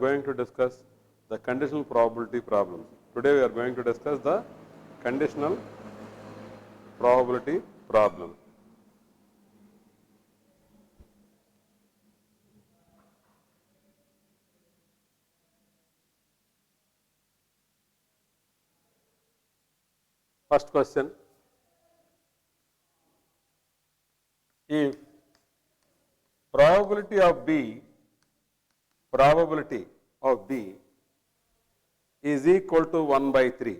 going to discuss the conditional probability problems. Today we are going to discuss the conditional probability problem. First question, if probability of B is equal to 1 by 3.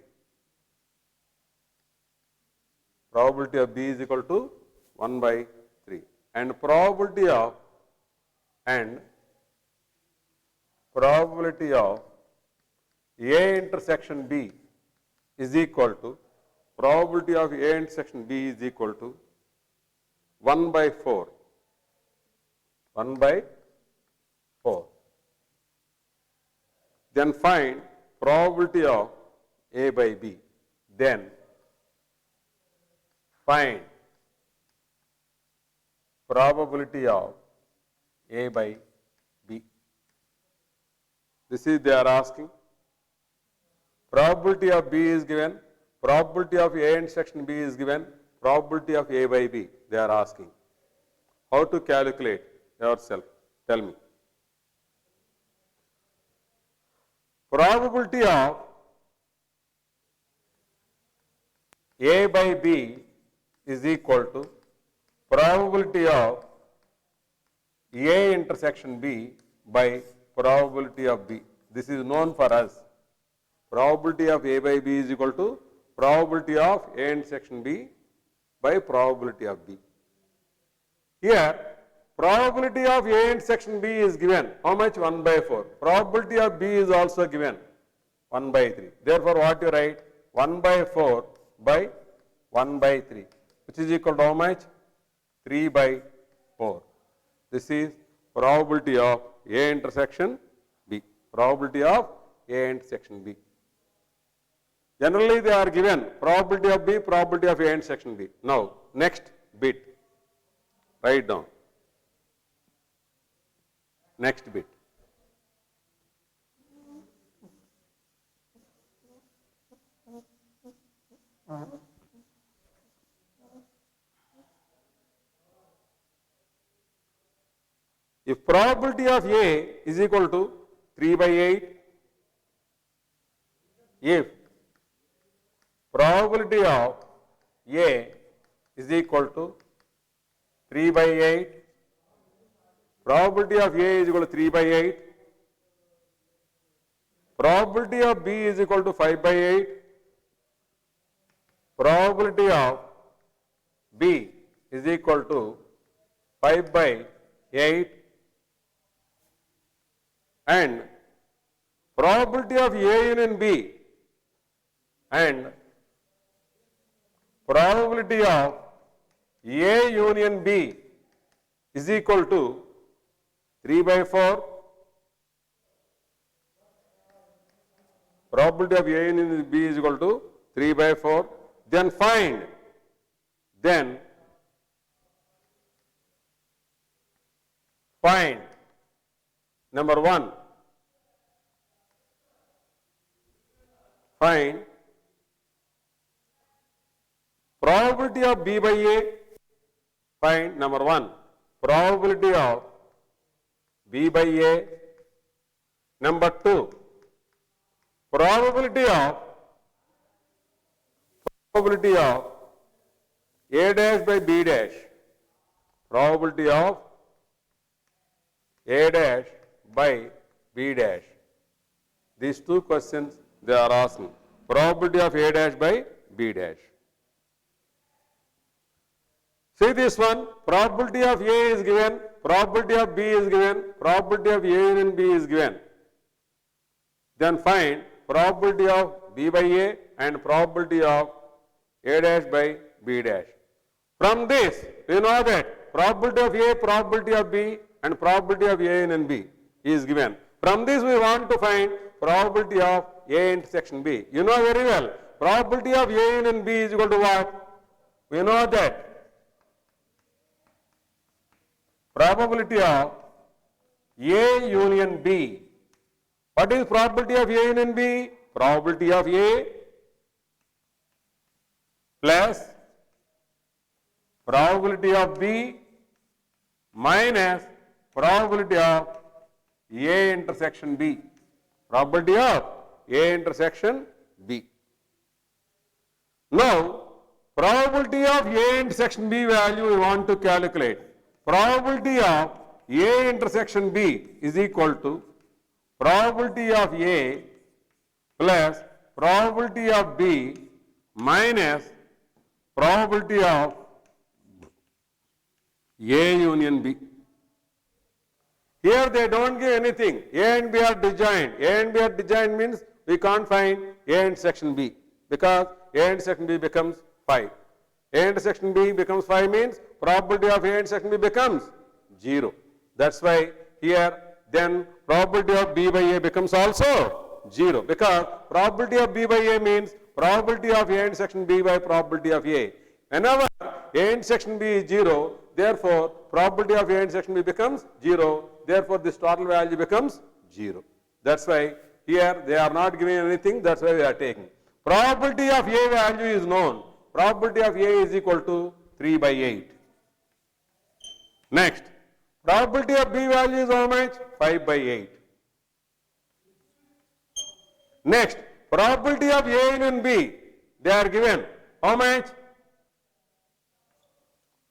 Probability of B is equal to 1 by 3 and probability of A intersection B is equal to probability of A intersection B is equal to 1 by 4. 1 by 4. Then find probability of A by B. Then find probability of A by B. This is they are asking. Probability of B is given. Probability of A intersection B is given. Probability of A by B they are asking. How to calculate yourself? Tell me. Probability of A by B is equal to probability of A intersection B by probability of B. This is known for us. Probability of A by B is equal to probability of A intersection B by probability of B. Here, probability of A intersection B is given. How much? 1 by 4. Probability of B is also given. 1 by 3. Therefore, what you write? 1 by 4 by 1 by 3. Which is equal to how much? 3 by 4. This is probability of A intersection B. Probability of A intersection B. Generally, they are given probability of B, probability of A intersection B. Now, next bit. Write down. Next bit. If probability of A is equal to 3 by 8, if probability of A is equal to 3 by 8, probability of A is equal to 3 by 8, probability of B is equal to 5 by 8, probability of B is equal to 5 by 8, and probability of A union B and probability of A union B is equal to 3 by 4. Probability of A union B is equal to 3 by 4. Then find number 1. Find probability of B by A. Find number 1. Probability of B by A. Number 2. Probability of A dash by B dash. Probability of A dash by B dash. These two questions they are asking. Probability of A dash by B dash. See this one, probability of A is given, probability of B is given, probability of A union B is given. Then find probability of B by A and probability of A dash by B dash. From this, we know that probability of A, probability of B and probability of A union B is given. From this, we want to find probability of A intersection B. You know very well, probability of A union B is equal to what? We know that probability of A union B What is probability of A union B? Probability of A plus probability of B minus probability of A intersection B. Probability of A intersection B. Now, probability of A intersection B value we want to calculate. Probability of A intersection B is equal to probability of A plus probability of B minus probability of A union B. Here they don't give anything. A and B are disjoint. A and B are disjoint means we can't find A intersection B because A intersection B becomes 5. A intersection B becomes 5 means probability of A intersection B becomes 0. That's why here then probability of B by A becomes also 0 because probability of B by A means probability of A intersection B by probability of A. Whenever A intersection B is 0, therefore probability of A intersection B becomes 0, therefore this total value becomes 0. That's why here they are not giving anything, that's why we are taking. Probability of A value is known. Probability of A is equal to 3 by 8. Next, probability of B value is how much? 5 by 8. Next, probability of A union B, they are given how much?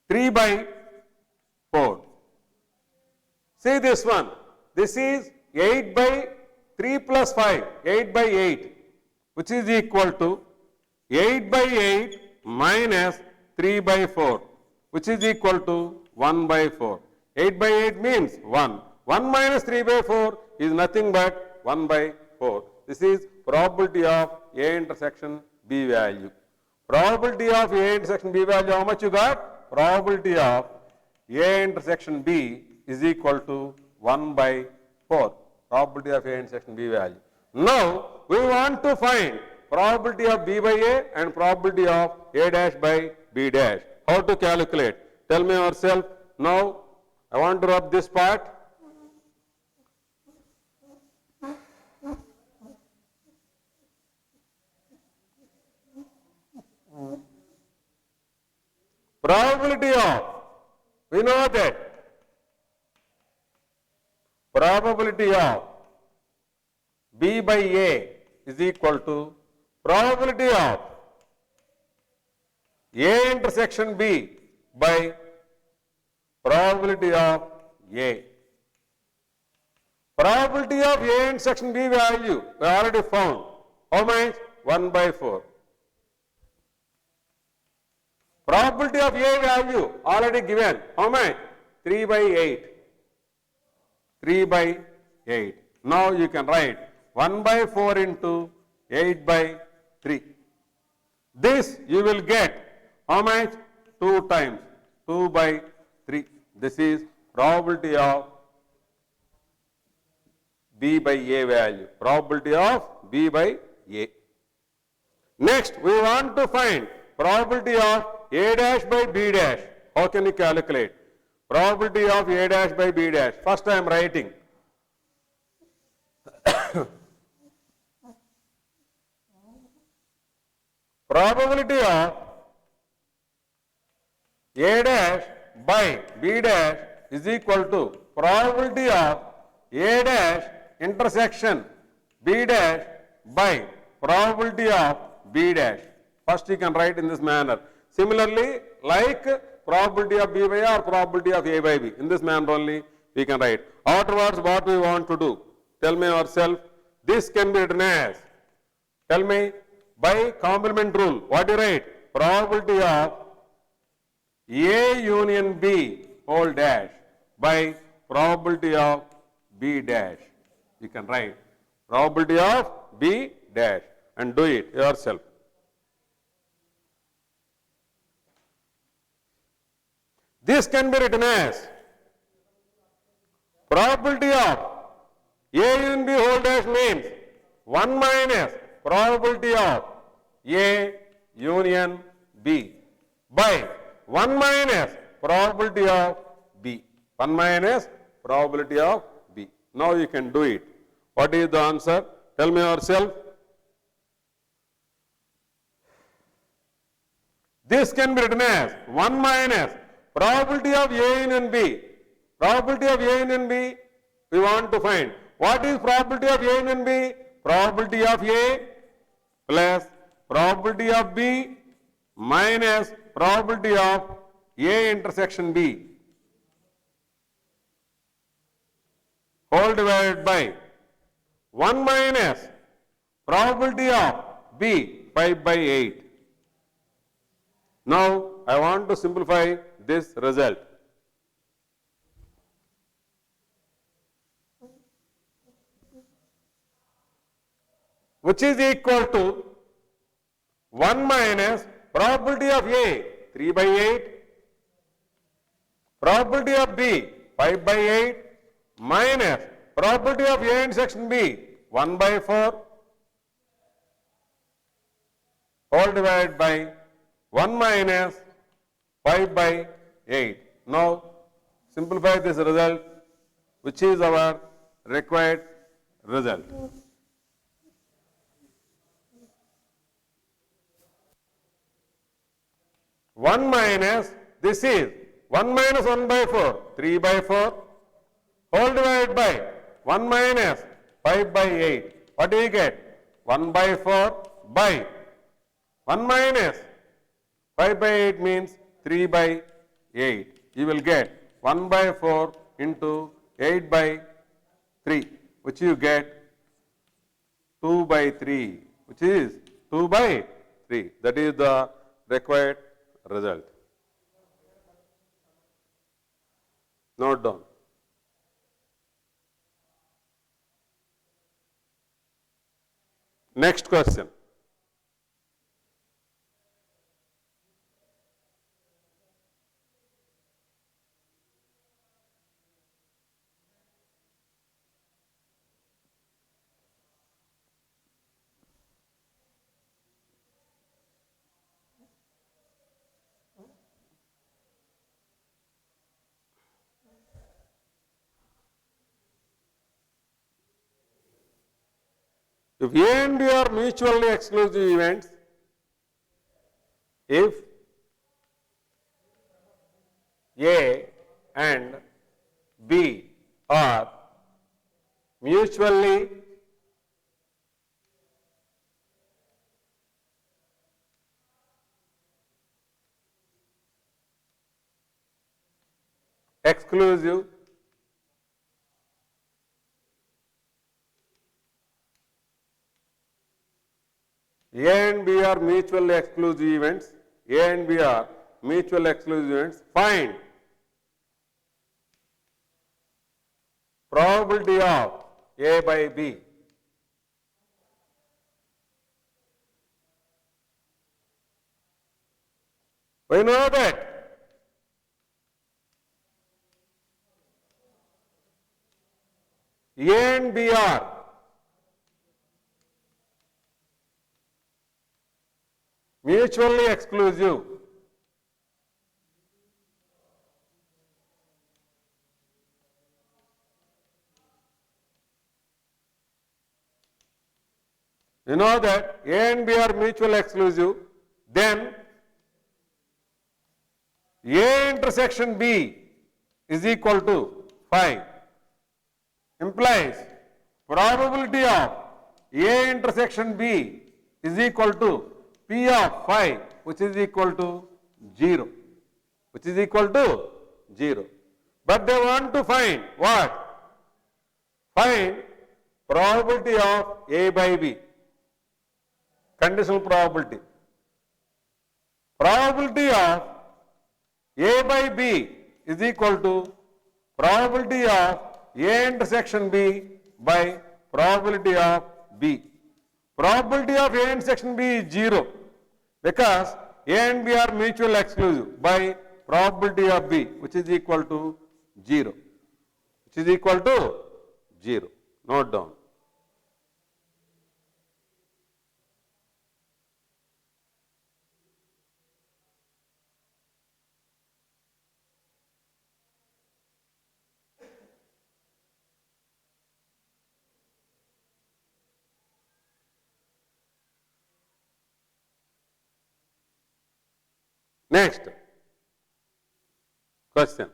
3 by 4. See this one. This is 8 by 3 plus 5, 8 by 8, which is equal to 8 by 8 minus 3 by 4, which is equal to 1 by 4. 8 by 8 means 1. 1 minus 3 by 4 is nothing but 1 by 4. This is probability of A intersection B value. Probability of A intersection B value, how much you got? Probability of A intersection B is equal to 1 by 4. Probability of A intersection B value. Now, we want to find probability of B by A and probability of A dash by B dash. How to calculate? Tell me yourself. Now, I want to rub this part. Probability of, we know that probability of B by A is equal to probability of A intersection B by probability of A. Probability of A intersection B value we already found. How much? 1 by 4. Probability of A value already given. How much? 3 by 8. 3 by 8. Now you can write 1 by 4 into 8 by 3. This you will get how much? 2 times 2 by 3. This is probability of B by A value. Probability of B by A. Next, we want to find probability of A dash by B dash. How can you calculate? Probability of A dash by B dash. First I am writing. Probability of A dash by B dash is equal to probability of A dash intersection B dash by probability of B dash. First you can write in this manner. Similarly, like probability of B by A or probability of A by B. In this manner only we can write. Afterwards, what we want to do? Tell me yourself. This can be written as, tell me, by complement rule. What do you write? Probability of A union B whole dash by probability of B dash. You can write probability of B dash and do it yourself. This can be written as probability of A union B whole dash means 1 minus probability of A union B by 1 minus probability of B. 1 minus probability of B. Now you can do it. What is the answer? Tell me yourself. This can be written as 1 minus probability of A in and B. Probability of A in and B, we want to find. What is probability of A in and B? Probability of A plus probability of B minus probability of A intersection B, whole divided by 1 minus probability of B 5 by 8. Now, I want to simplify this result. Which is equal to 1 minus probability of A 3 by 8, probability of B 5 by 8 minus probability of A intersection B 1 by 4 whole divided by 1 minus 5 by 8. Now, simplify this result, which is our required result. One minus, this is 1 minus 1 by 4, 3 by 4, whole divided by 1 minus 5 by 8. What do we get? 1 by 4 by 1 minus 5 by 8 means 3 by 8. You will get 1 by 4 into 8 by 3, which you get 2 by 3, which is 2 by 3. That is the required result. Note down. Next question. If A and B are mutually exclusive events, if A and B are mutually exclusive, A and B are mutually exclusive events, A and B are mutually exclusive events, find probability of A by B. We know that A and B are mutually exclusive. You know that A and B are mutually exclusive, then A intersection B is equal to 5, implies probability of A intersection B is equal to P of 5, which is equal to 0, which is equal to 0. But they want to find what? Find probability of A by B, conditional probability. Probability of A by B is equal to probability of A intersection B by probability of B. Probability of A intersection B is 0 because A and B are mutually exclusive by probability of B, which is equal to 0, which is equal to 0. Note down. Next question.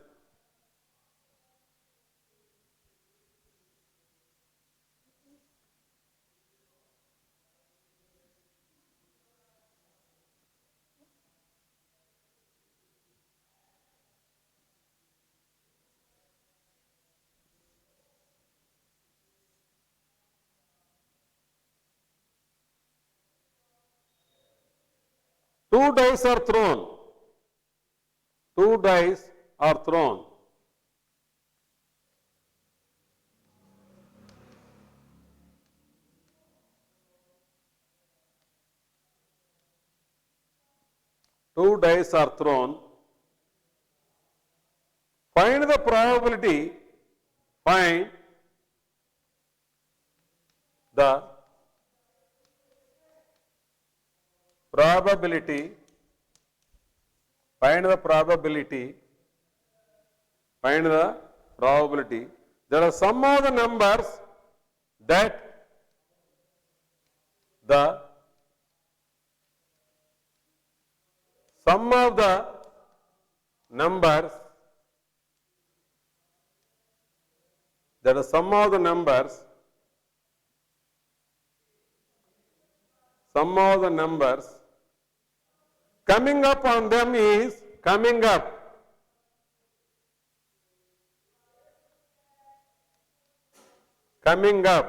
Two dice are thrown. Two dice are thrown. Two dice are thrown. Find the probability. Find the probability. Find the probability. Find the probability. There are some of the numbers that the sum of the numbers, there are some of the numbers, sum of the numbers coming up on them is coming up. Coming up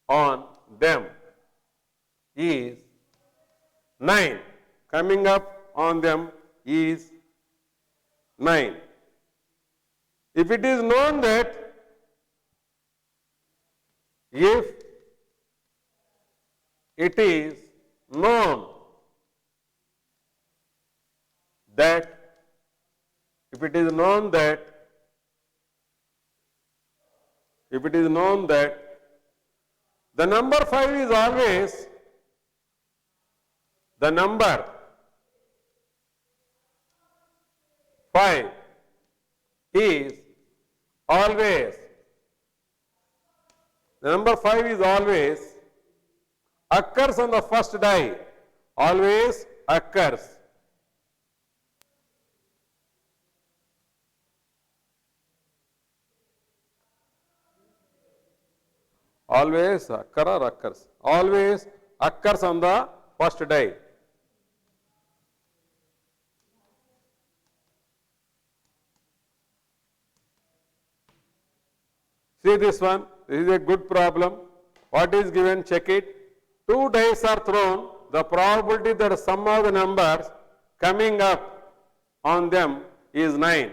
on them is 9. Coming up on them is 9. If it is known that if it is known that if it is known that the number 5 is always the number 5 is always the number 5 is always occurs on the first die, always occurs. Always occur or occurs? Always occurs on the first die. See this one, this is a good problem. What is given? Check it. Two dice are thrown. The probability that sum of the numbers coming up on them is 9.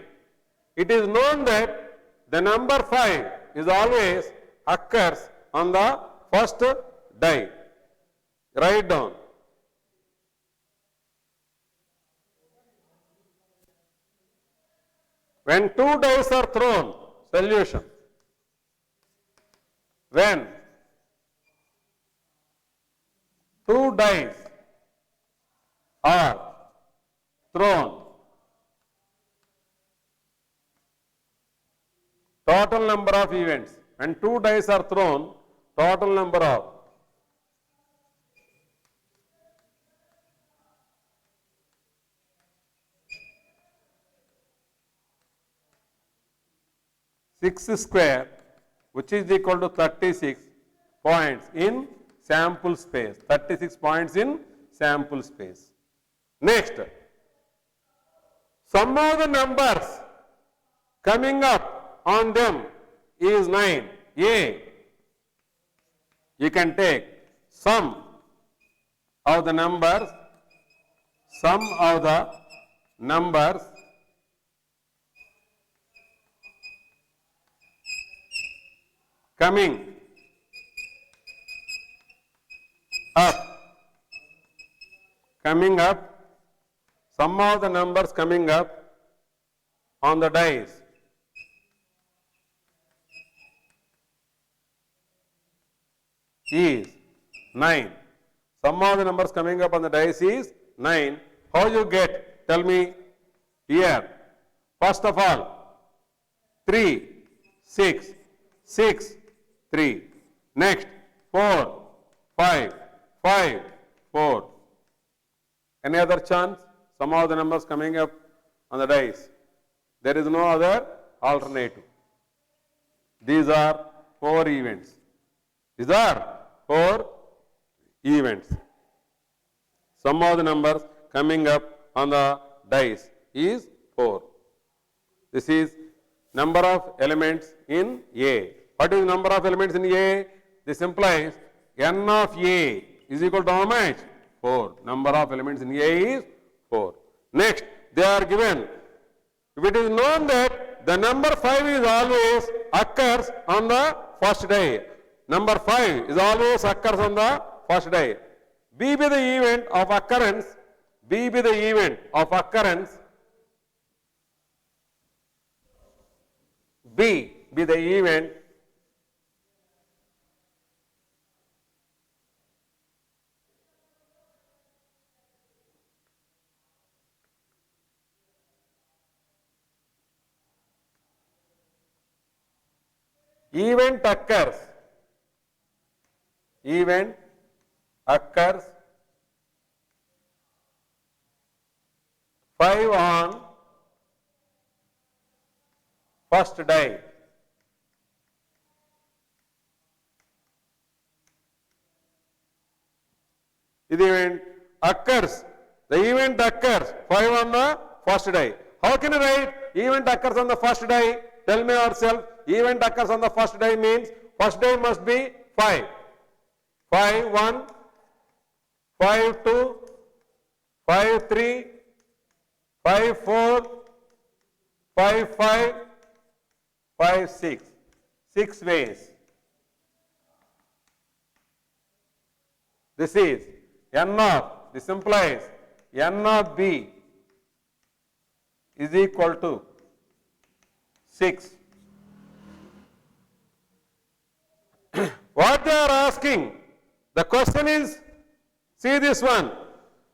It is known that the number 5 is always occurs on the first die. Write down. When two dice are thrown, solution. When two dice are thrown, total number of events. When two dice are thrown, total number of six square, which is equal to 36 points in sample space. 36 points in sample space. Next, sum of the numbers coming up on them is 9. A. You can take sum of the numbers, coming up, sum of the numbers coming up on the dice is 9. Sum of the numbers coming up on the dice is 9. How you get? Tell me here. First of all, 3, 6, 6, 3. Next, 4, 5, 5, 4. Any other chance? some of the numbers coming up on the dice. There is no other alternative. These are 4 events. These are 4 events. Sum of the numbers coming up on the dice is 4. This is number of elements in A. What is number of elements in A? This implies n of A is equal to how much? 4. Number of elements in A is 4. Next, they are given. If it is known that the number 5 is always occurs on the first die. Number 5 is always occurs on the first die. B be the event of occurrence. B be the event of occurrence. B be the event event occurs 5 on first die. The event occurs. The event occurs 5 on the first die. How can I write event occurs on the first die? Tell me yourself. Event occurs on the first die means first die must be 5. 5 1, 5 2, 5 3, 5 4, 5 5, 5 6. 6 ways. This is n of, this implies n of B is equal to 6. What they are asking, the question is, see this one,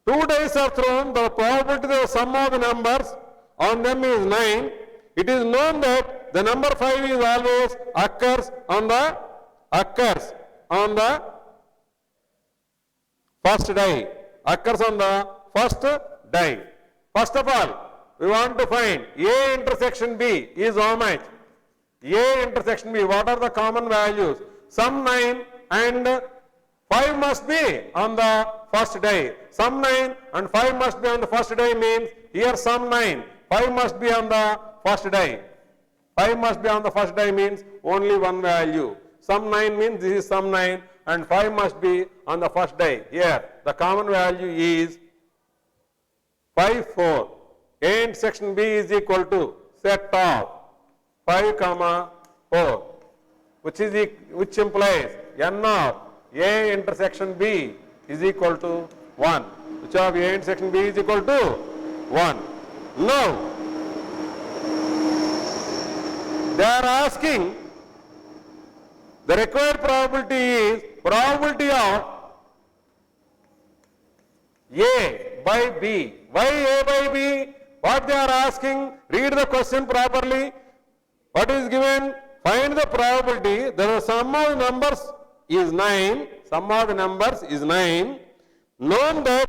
2 dice are thrown, the probability of the sum of the numbers on them is 9. It is known that the number 5 is always occurs on the first die. Occurs on the first die. First of all, we want to find A intersection B is how much? A intersection B, what are the common values? Sum 9 and 5 must be on the first die. Sum 9 and 5 must be on the first die means here sum 9, 5 must be on the first die. 5 must be on the first die means only one value. Sum 9 means this is sum 9 and 5 must be on the first die. Here the common value is 5 4. A intersection B is equal to set of 5 comma 4. Which implies n of A intersection B is equal to 1. Which of A intersection B is equal to 1. Now, they are asking, the required probability is probability of A by B. Why A by B? What they are asking, read the question properly. What is given? Find the probability that the sum of the numbers is 9. Sum of the numbers is 9. Known that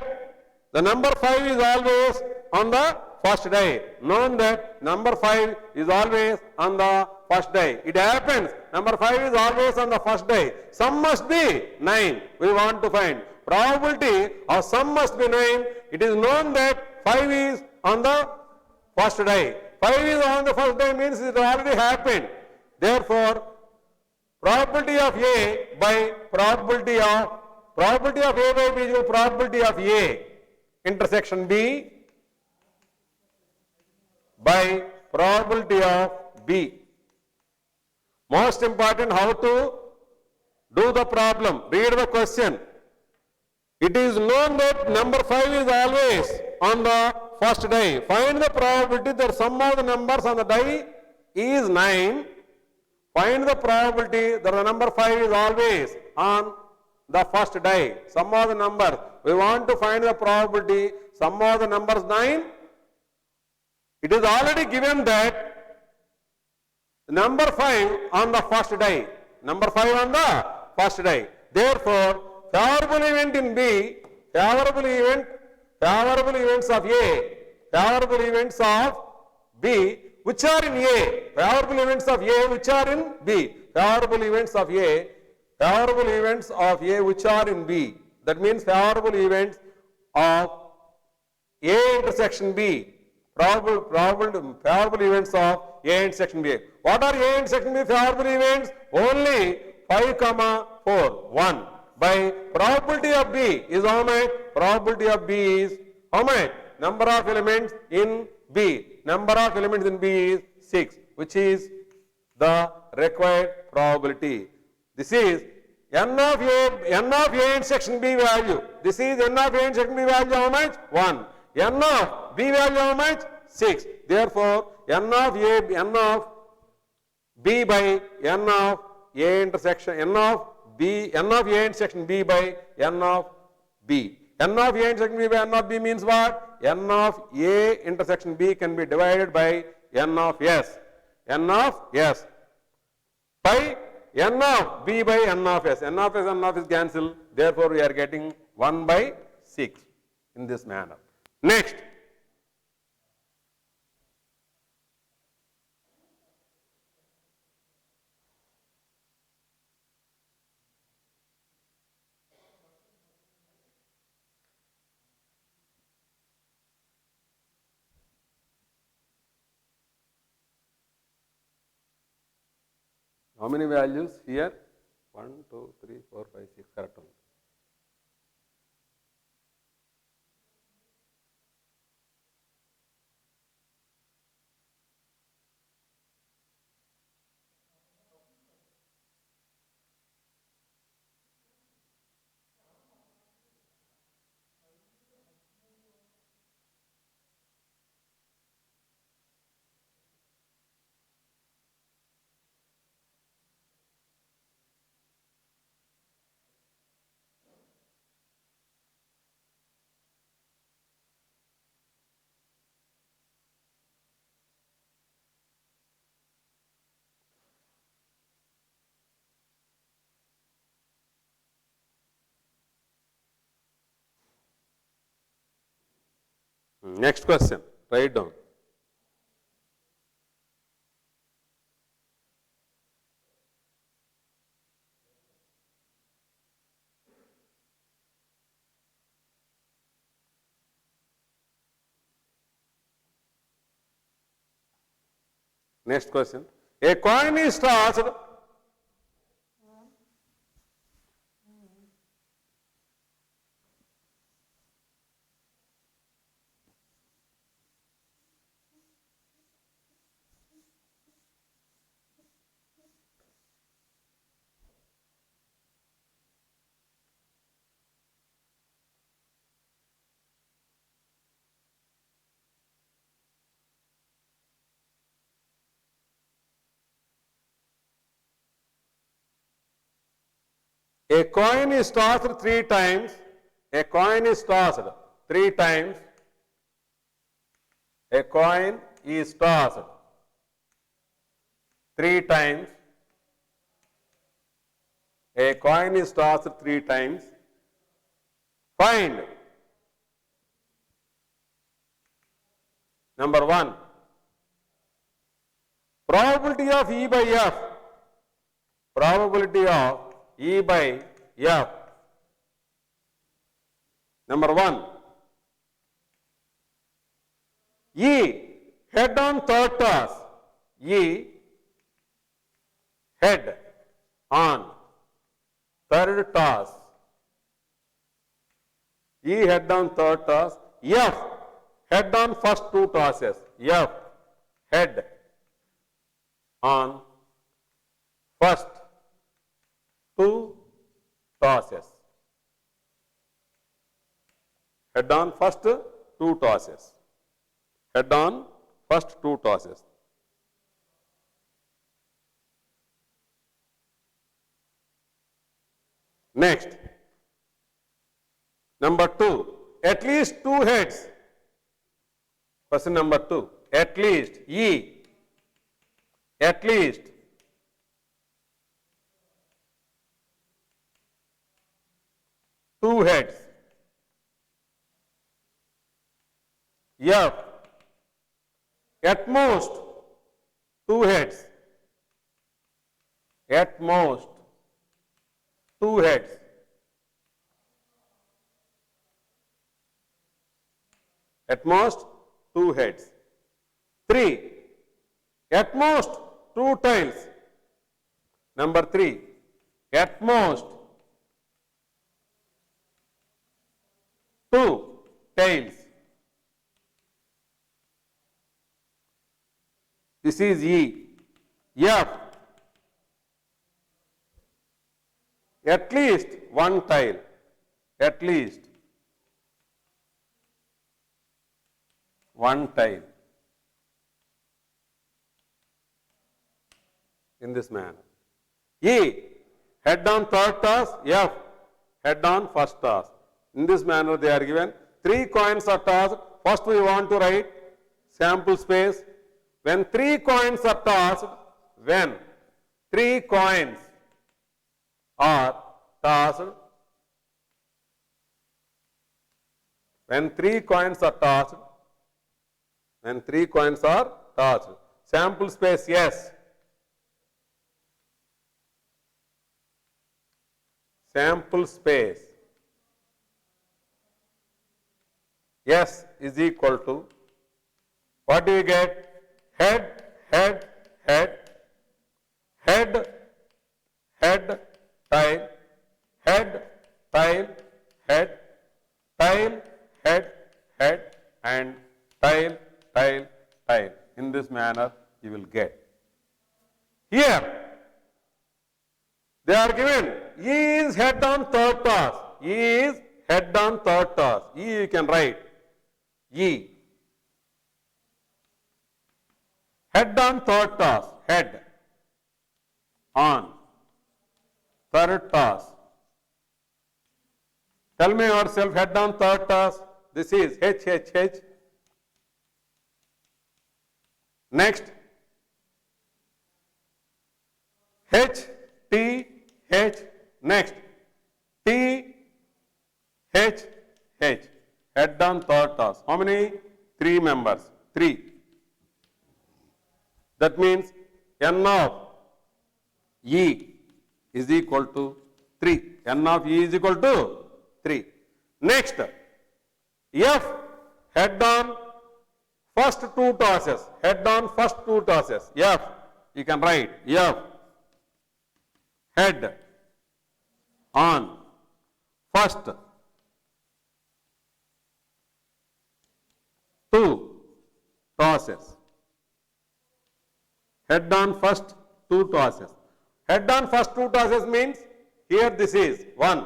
the number 5 is always on the first die. Known that number 5 is always on the first die. It happens. Number 5 is always on the first die. Sum must be 9. We want to find. Probability of sum must be 9. It is known that 5 is on the first die. 5 is on the first die means it already happened. Therefore, probability of A by probability of A by B is probability of A intersection B by probability of B. Most important, how to do the problem. Read the question. It is known that number 5 is always on the first die. Find the probability that sum of the numbers on the die is 9. Find the probability that the number 5 is always on the first die. Sum of the numbers. We want to find the probability. Sum of the numbers 9. It is already given that number 5 on the first die. Number 5 on the first die. Therefore, favorable event in B, favorable event favorable events of A, favorable events of B, which are in A, favorable events of A which are in B, favorable events of A, favorable events of A which are in B. That means favorable events of A intersection B, favorable events of A intersection B. What are A intersection B favorable events? Only 5, 4, 1. By probability of B is how much? Probability of B is how much? Number of elements in B. Number of elements in B is 6, which is the required probability. This is n of A intersection B value. This is n of A intersection B value how much? 1. N of B value how much? 6. Therefore, n of B by n of A intersection, n of A intersection B by n of B. N of A intersection B by n of B means what? N of A intersection B can be divided by n of S. N of S by n of B by n of S. N of S, n of S cancel. Therefore, we are getting 1 by 6 in this manner. Next. How many values here? 1, 2, 3, 4, 5, 6, correct one. Next question, write down. Next question. A coin is tossed. A coin is tossed 3 times. A coin is tossed 3 times. A coin is tossed 3 times. A coin is tossed 3 times. Find number 1. Probability of E by F. Probability of E by F. Number 1. E head on third toss. E head on third toss. E head on third toss. F head on first 2 tosses. F head on first 2 tosses. Head on first 2 tosses. Head on first 2 tosses. Next, number 2, at least 2 heads. Question number 2, at least E, at least 2 heads. F, at most 2 heads, at most 2 heads. At most 2 heads. 3, at most 2 tails. Number 3, at most 2 tails. This is E. F, at least 1 tail, at least 1 tail. In this manner. E, head on third toss, F, head on first toss. In this manner they are given. 3 coins are tossed. First we want to write sample space. When 3 coins are tossed, when 3 coins are tossed, when 3 coins are tossed, when 3 coins are tossed, sample space yes. Sample space S is equal to, what do you get? Head, head, head, head, head, tail, head, tail, head, tail, head, head, and tail, tail, tail. In this manner you will get. Here they are given E is head on third toss. E is head on third toss. E you can write. E. Head on third toss. Head on third toss. Tell me yourself, head on third toss. This is H, H, H. Next, H, T, H. Next, T, H, H. Head on third toss. How many? 3 members. 3. That means N of E is equal to 3. N of E is equal to 3. Next, F, head on first 2 tosses. Head on first 2 tosses. F, you can write F, head on first 2 tosses. Head on first 2 tosses. Head on first 2 tosses means here this is 1.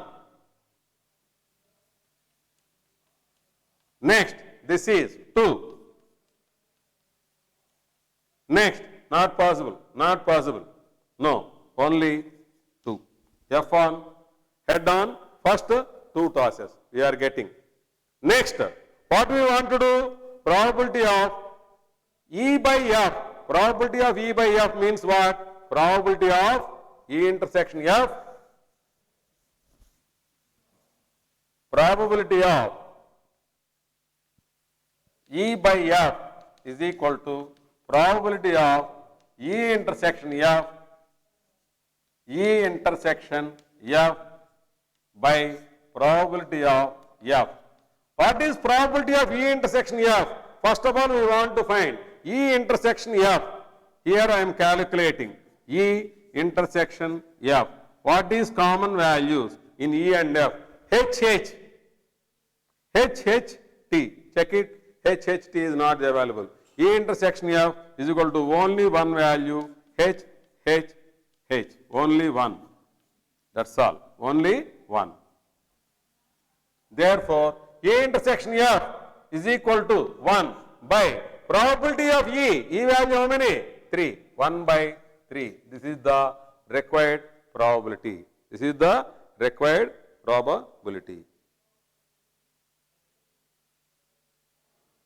Next, this is 2. Next, not possible, not possible. No, only 2. F on, head on, first 2 tosses we are getting. Next, what we want to do? Probability of E by F. Probability of E by F means what? Probability of E intersection F. Probability of E by F is equal to probability of E intersection F, E intersection F by probability of F. What is probability of E intersection F? First of all, we want to find E intersection F. Here I am calculating E intersection F. What is common values in E and F? H, H, H, H, T. Check it. H, H, T is not available. E intersection F is equal to only one value, H, H, H. Only one. That's all. Only one. Therefore, E intersection F is equal to 1 by probability of E. E value how many? 3. 1 by 3. This is the required probability. This is the required probability.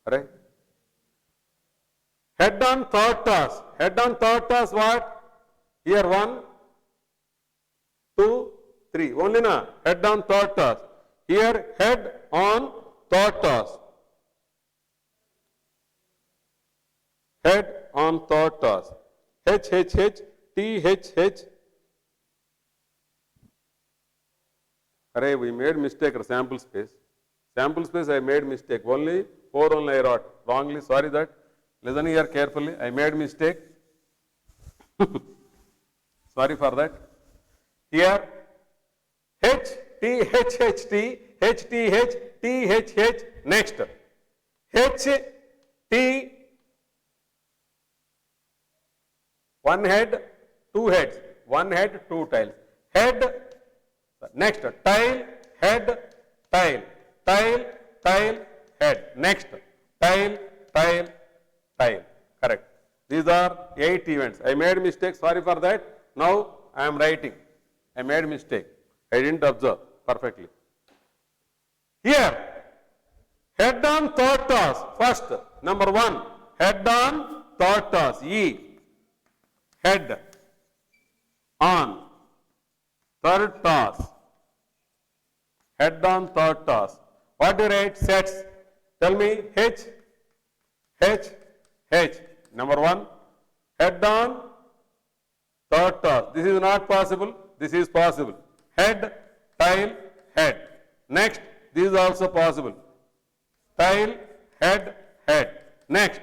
Right? Head on third toss. Head on third toss what? Here 1, 2, 3. Only na? Head on third toss. Here head on third toss. head on third toss. H, H, H, T, H, H. Array, we made mistake sample space. Sample space I made mistake. Only 4 only I wrote. Wrongly, sorry that. Listen here carefully. I made mistake. Sorry for that. Here, H, T, H, H, T, H, T, H, T, H, H. Next, H, T, one head, two heads. One head, two tiles. Head, next, tile, head, tile, tile, tile, head. Next, tile, tile, tile. Correct. These are 8 events. I made mistake. Sorry for that. Now I am writing. I made mistake. I didn't observe perfectly. Here, head on third toss. First, number 1. Head on third toss. E. Head on third toss. Head on third toss. What do you write? Sets. Tell me H, H, H. Number 1. Head on third toss. This is not possible. This is possible. Head, tile, head. Next, this is also possible. Tile, head, head. Next,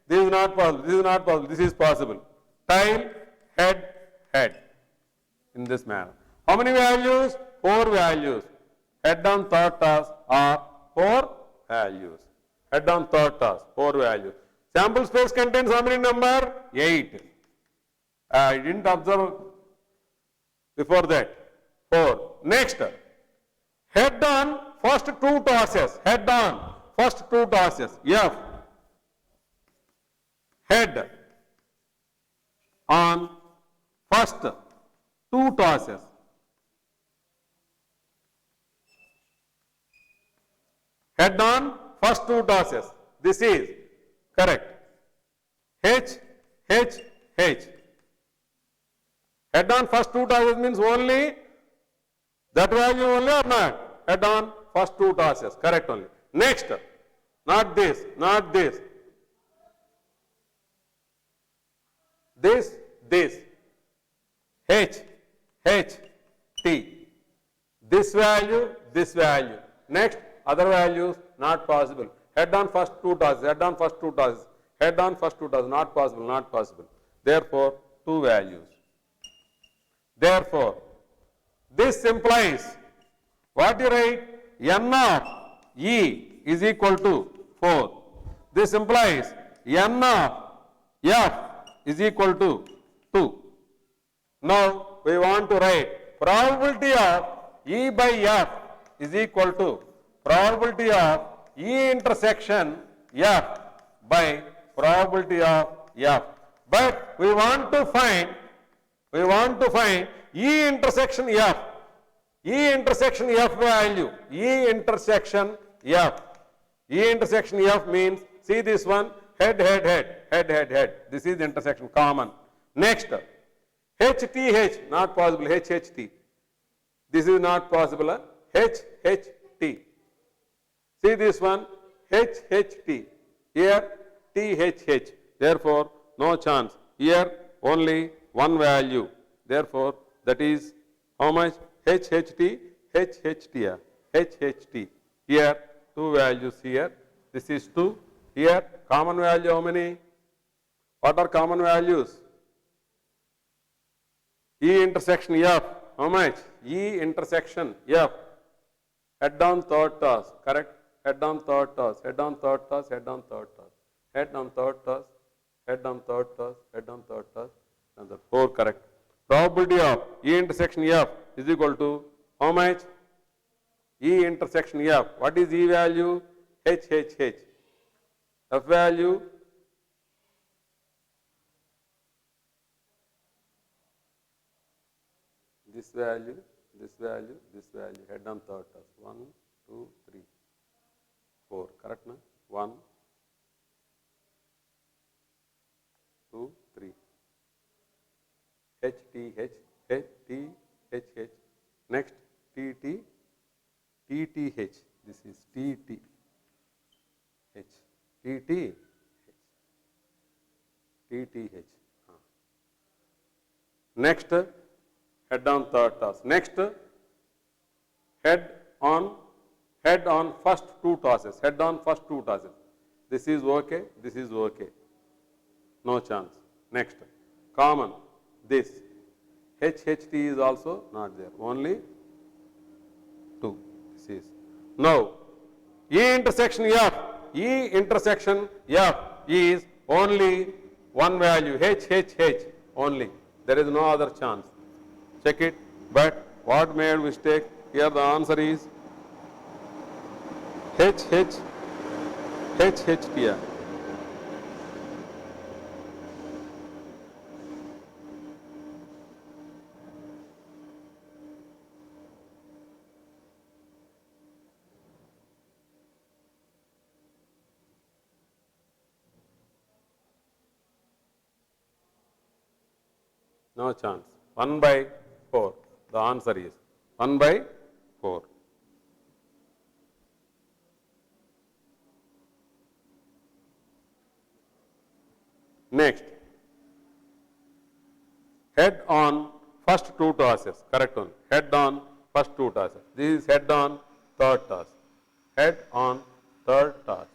this is not possible. This is not possible. This is possible. Tile, head, head. In this manner. How many values? 4 values. Head on third toss are 4 values. Head on third toss, 4 values. Sample space contains how many number? 8. I didn't observe before that. 4. Next, head on first 2 tosses. Head on first 2 tosses. F. Head on first 2 tosses. Head on first 2 tosses. This is correct. H, H, H. Head on first 2 tosses means only that value only or not? Head on first 2 tosses. Correct only. Next, not this, not this. This, this. H, H, T. This value, this value. Next, other values not possible. Head on first 2 tosses, head on first 2 tosses. Head on first 2 tosses, not possible, not possible. Therefore, 2 values. Therefore, this implies what you write? N of E is equal to 4. This implies N of F is equal to 2. Now, we want to write probability of E by F is equal to probability of E intersection F by probability of F. But we want to find E intersection F. E intersection F value. E intersection F. E intersection F means, see this one, head, head, head, head, head, head. This is the intersection, common. Next, H, T, H, not possible, H, H, T. This is not possible, H, H, T. See this one, H, H, T. Here, T, H, H. Therefore, no chance. Here, only one value. Therefore, that is how much? H, H, T, H, H, T. H, H, T. Here, 2 values here. This is 2. Here, common value how many? What are common values? E intersection F. How much? E intersection F. Head on third toss. Correct? Head on third toss. Head on third toss. Head on third toss. Head on third toss. Head on third toss. Head on third toss. And the 4 correct. Probability of E intersection F is equal to how much? E intersection F. What is E value? H, H, H. F value? This value, this value, this value. Head on third toss. 1, 2, 3, 4. Correct, na? 1, 2, 3. H, T, H, H, T, H, H. Next, T, T, T, T, H. This is T, T, H. T, T, H. TH. Next, head on third toss. Next, head on first two tosses. Head on first two tosses. This is okay. This is okay. No chance. Next, common. This HHT is also not there. Only 2. This is. Now, E intersection F. E intersection F is only one value. H only. There is no other chance. Check it. But what made mistake? Here the answer is HHT. No chance. 1 by 4. The answer is 1 by 4. Next, head on first two tosses. Correct one. Head on first two tosses. This is head on third toss. Head on third toss.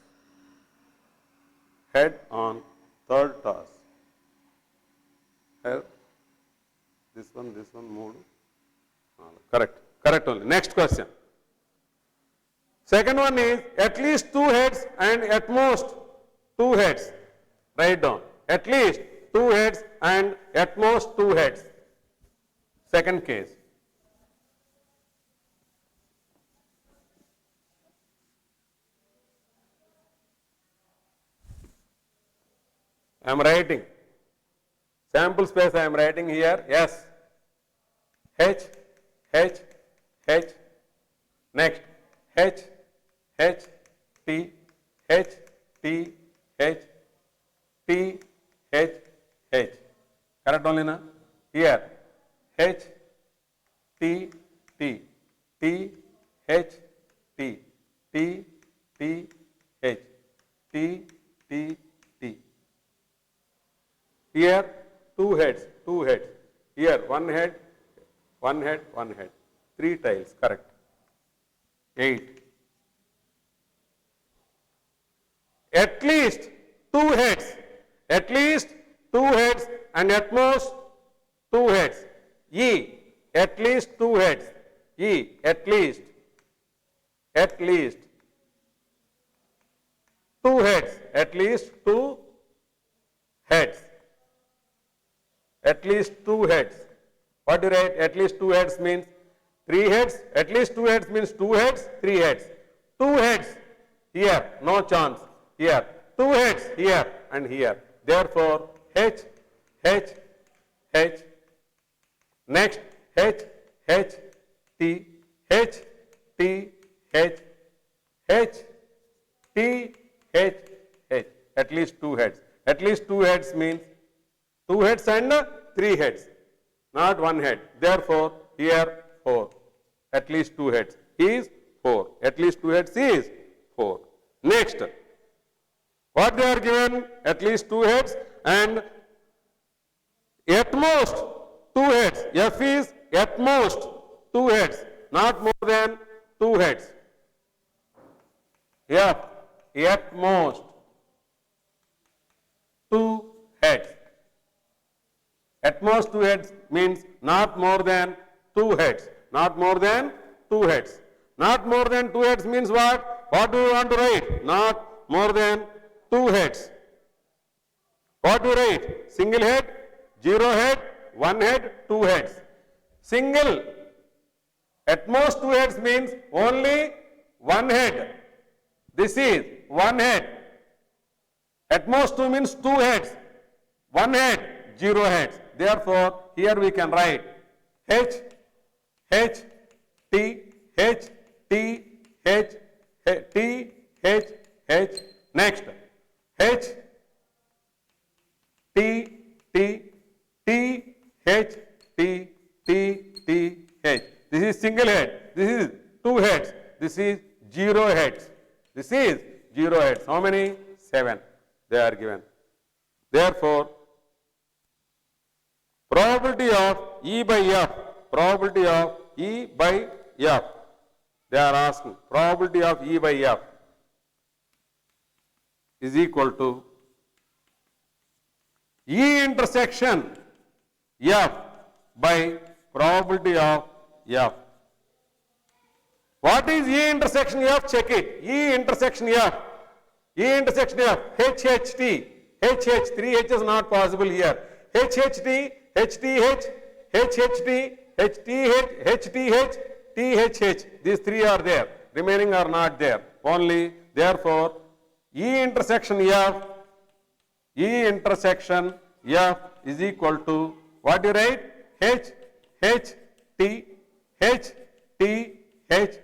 Head on third toss. Head. This one, 3. Correct. Correct only. Next question. Second one is at least 2 heads and at most 2 heads. Write down. At least 2 heads and at most 2 heads. Second case. I am writing. Sample space I am writing here. Yes. H. Next. H, T, H. Correct only na? Here. H, T, H. Here 2 heads. Here 1 head. 3 tiles, correct. 8. At least 2 heads. At least 2 heads and at most 2 heads. E. At least 2 heads. E. At least. 2 heads. At least 2 heads. At least 2 heads. What do you write? At least 2 heads means 3 heads. At least 2 heads means 2 heads, 3 heads. 2 heads here, no chance. Here, 2 heads here and here. Therefore, H. Next, H, T, At least 2 heads. At least 2 heads means 2 heads and 3 heads. Not 1 head. Therefore, here 4. At least 2 heads is 4. At least 2 heads is 4. Next, what they are given? At least 2 heads and at most 2 heads. F is at most 2 heads, not more than 2 heads. F, at most 2 heads. At most 2 heads means not more than 2 heads. Not more than 2 heads. Not more than 2 heads means what? What do you want to write? Not more than 2 heads. What do you write? Single head, 0 head, 1 head, 2 heads. Single, at most 2 heads means only 1 head. This is 1 head. At most 2 means 2 heads. 1 head, 0 heads. Therefore, here we can write H, T. Next, H, T, H. This is single head. This is 2 heads. This is 0 heads. This is 0 heads. How many? 7. They are given. Therefore, Probability of E by F, probability of E by F. They are asking probability of E by F is equal to E intersection F by probability of F. What is E intersection F? Check it. E intersection F. E intersection F. HHT. HH. 3H is not possible here. HHT, HTH, HHT, HTH, HTH, THH. These three are there. Remaining are not there. Only, therefore, E intersection F, E intersection F is equal to, what do you write? H, H, T, H, T, H,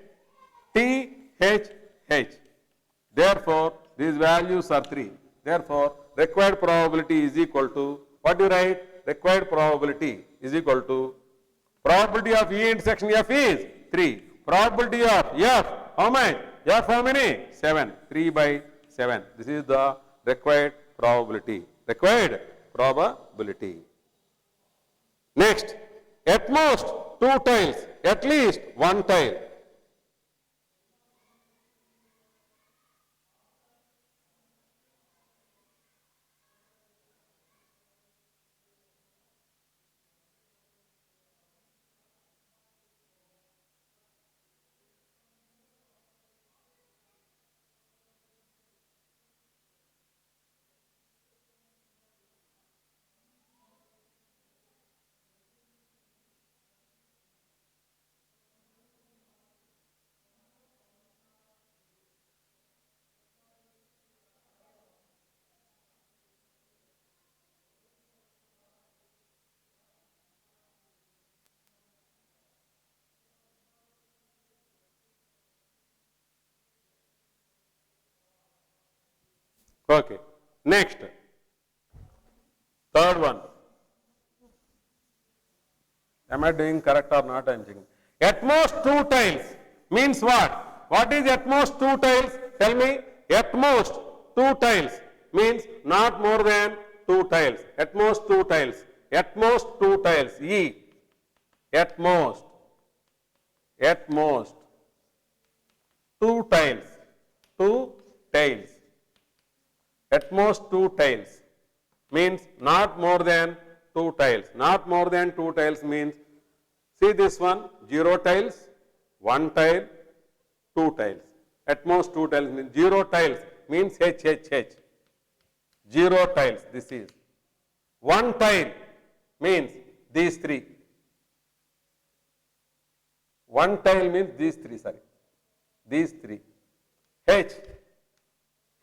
T, H, H. Therefore, these values are 3. Therefore, required probability is equal to, what do you write? Required probability is equal to, probability of E intersection F is 3. Probability of F, how much? F how many? 7. 3 by 7. This is the required probability. Required probability. Next, at most 2 tiles, at least 1 tile. Okay. Next, third one. Am I doing correct or not? I am checking. At most 2 tiles means what? What is at most 2 tiles? Tell me. At most 2 tiles means not more than 2 tiles. At most 2 tiles. At most 2 tiles. E. At most. At most 2 tiles. 2 tiles. At most 2 tiles means not more than 2 tiles. Not more than 2 tiles means, see this one, 0 tiles, 1 tile, 2 tiles. At most 2 tiles means 0 tiles means H, H, H. 0 tiles, this is. 1 tile means these 3. 1 tile means these 3, sorry. These 3. H,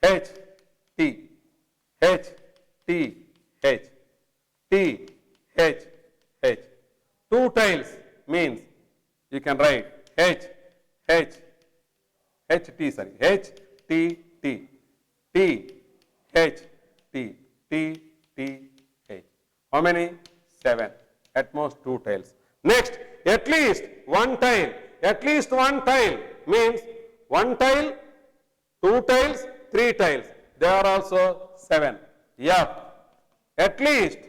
H, T, H, T, H, T, H, H. 2 tiles means you can write H, H, H, T, sorry, H, T, T, T, H, T, T, T, H. How many? 7. At most 2 tiles. Next, at least 1 tile. At least 1 tile means 1 tile, 2 tiles, 3 tiles. They are also 7. F. At least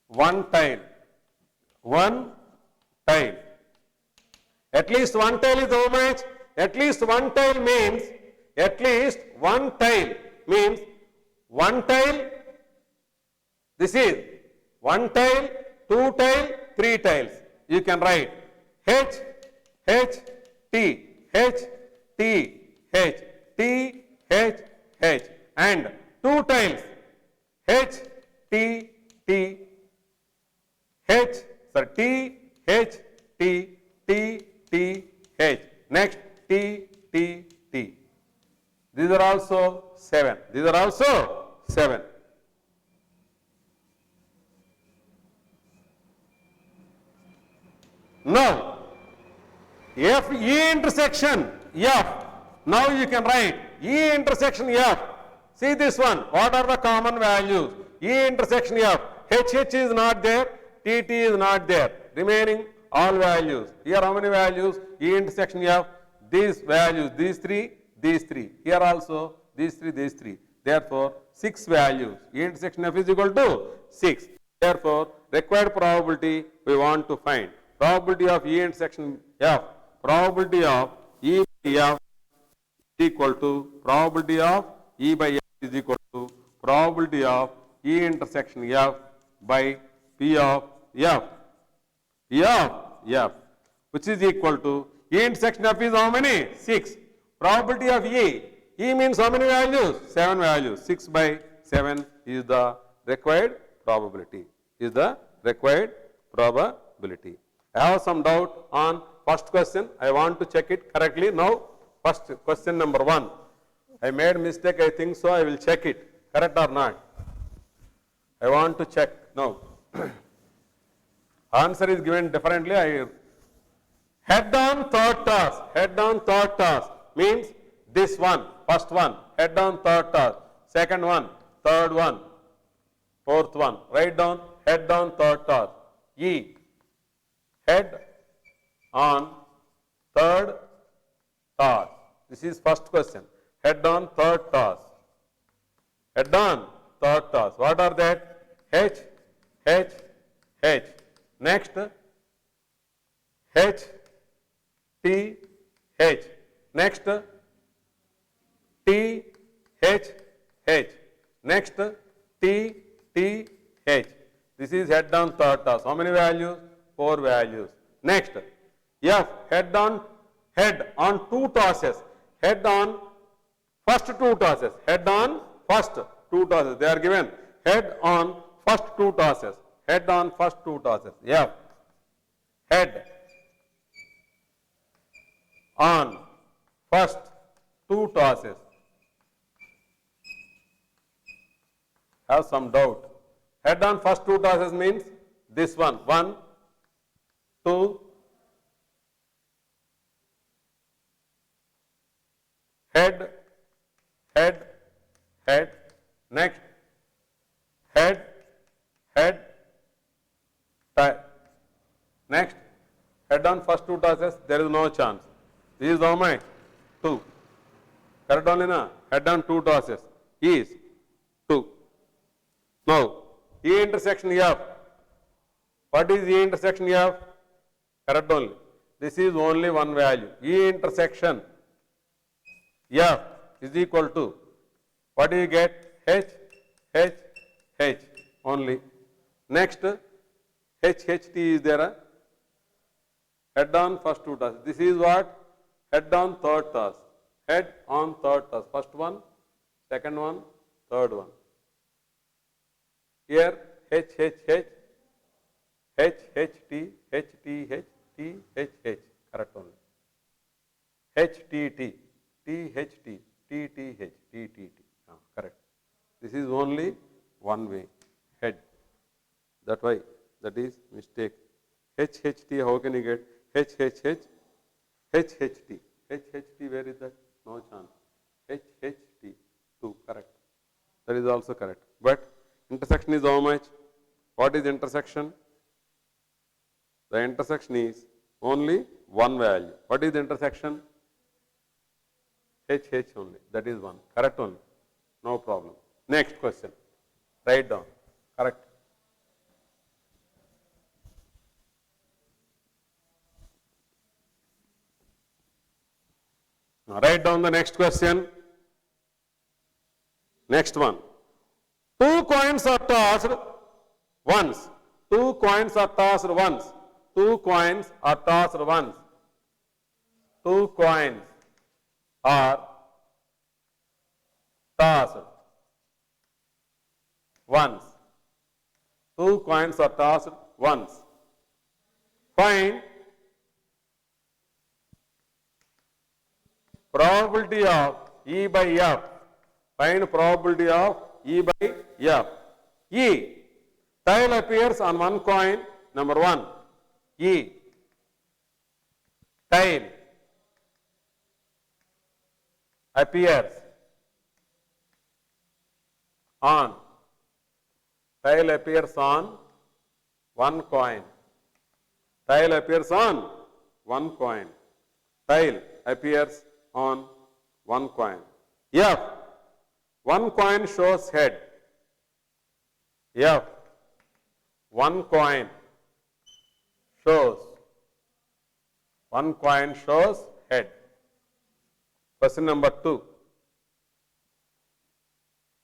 1 tile. 1 tile. At least 1 tile is how much? At least 1 tile means, at least 1 tile means 1 tile, this is 1 tile, 2 tile, 3 tiles. You can write H, H, T, H, T, H, T, H, H, and 2 tiles H, T, T, H, sorry, T, H, T, T, T, H. Next, T, T, T. These are also 7. These are also 7. Now, F E intersection F. Now you can write E intersection F. See this one. What are the common values? E intersection F. HH is not there. TT is not there. Remaining all values. Here how many values? E intersection F. These values. These 3. These 3. Here also these 3. These 3. Therefore, 6 values. E intersection F is equal to 6. Therefore, required probability we want to find. Probability of E intersection F, probability of E by F is equal to probability of E by F is equal to probability of E intersection F by P of F. P of F, which is equal to E intersection F is how many? 6. Probability of E. E means how many values? 7 values. 6 by 7 is the required probability. Is the required probability. I have some doubt on first question. I want to check it correctly. Now, first question number 1. I made mistake, I think so. I will check it. Correct or not? I want to check now. Answer is given differently. Head on third toss. Head on third toss means this one, first one, head on third toss. Second one, third one, fourth one. Write down head on third toss. E. Head on third toss. This is first question. Head on third toss. Head on third toss. What are that? H, H, H. Next, H, T, H. Next, T, H, H. Next, T, T, H. This is head on third toss. How many values? 4 values. Next, F, head on 2 tosses. Head on first 2 tosses. Head on first 2 tosses. They are given. Head on first 2 tosses. Head on first 2 tosses. F, head on first 2 tosses. Have some doubt. Head on first 2 tosses means this one. 1, 2, head, head, head. Next, head, head, tie. Next, head on first 2 tosses, there is no chance. This is how many? 2. Correct only na? Head on 2 tosses is 2. Now, E intersection F. What is E intersection F? Correct only. This is only one value. E intersection F is equal to, what do you get? H, H, H only. Next, H, H, T is there. Head on first 2 tosses. This is what? Head on third toss. Head on third toss. First one, second one, third one. Here, H, H, H, H, H, T, H, T, H, T, H, H. Correct only. H, T, T, T, H, T, T, T, H, T, T, T. Correct. This is only one way. Head. That why. That is mistake. H, H, T, how can you get? H, H, H, H, H, T. H, H, T, where is that? No chance. H, H, T, 2. Correct. That is also correct. But intersection is how much? What is intersection? The intersection is only one value. What is the intersection? H, H only. That is 1. Correct only. No problem. Next question. Write down. Correct. Now write down the next question. Next one. 2 coins are tossed once. 2 coins are tossed once. 2 coins are tossed once. 2 coins are tossed once. 2 coins are tossed once. Find probability of E by F. Find probability of E by F. E. Tail appears on one coin. Number 1. E. Tail appears on. Tail appears on one coin. Tail appears on one coin. Tail appears on one coin. F. One coin shows head. F. One coin shows. One coin shows head. Question number 2.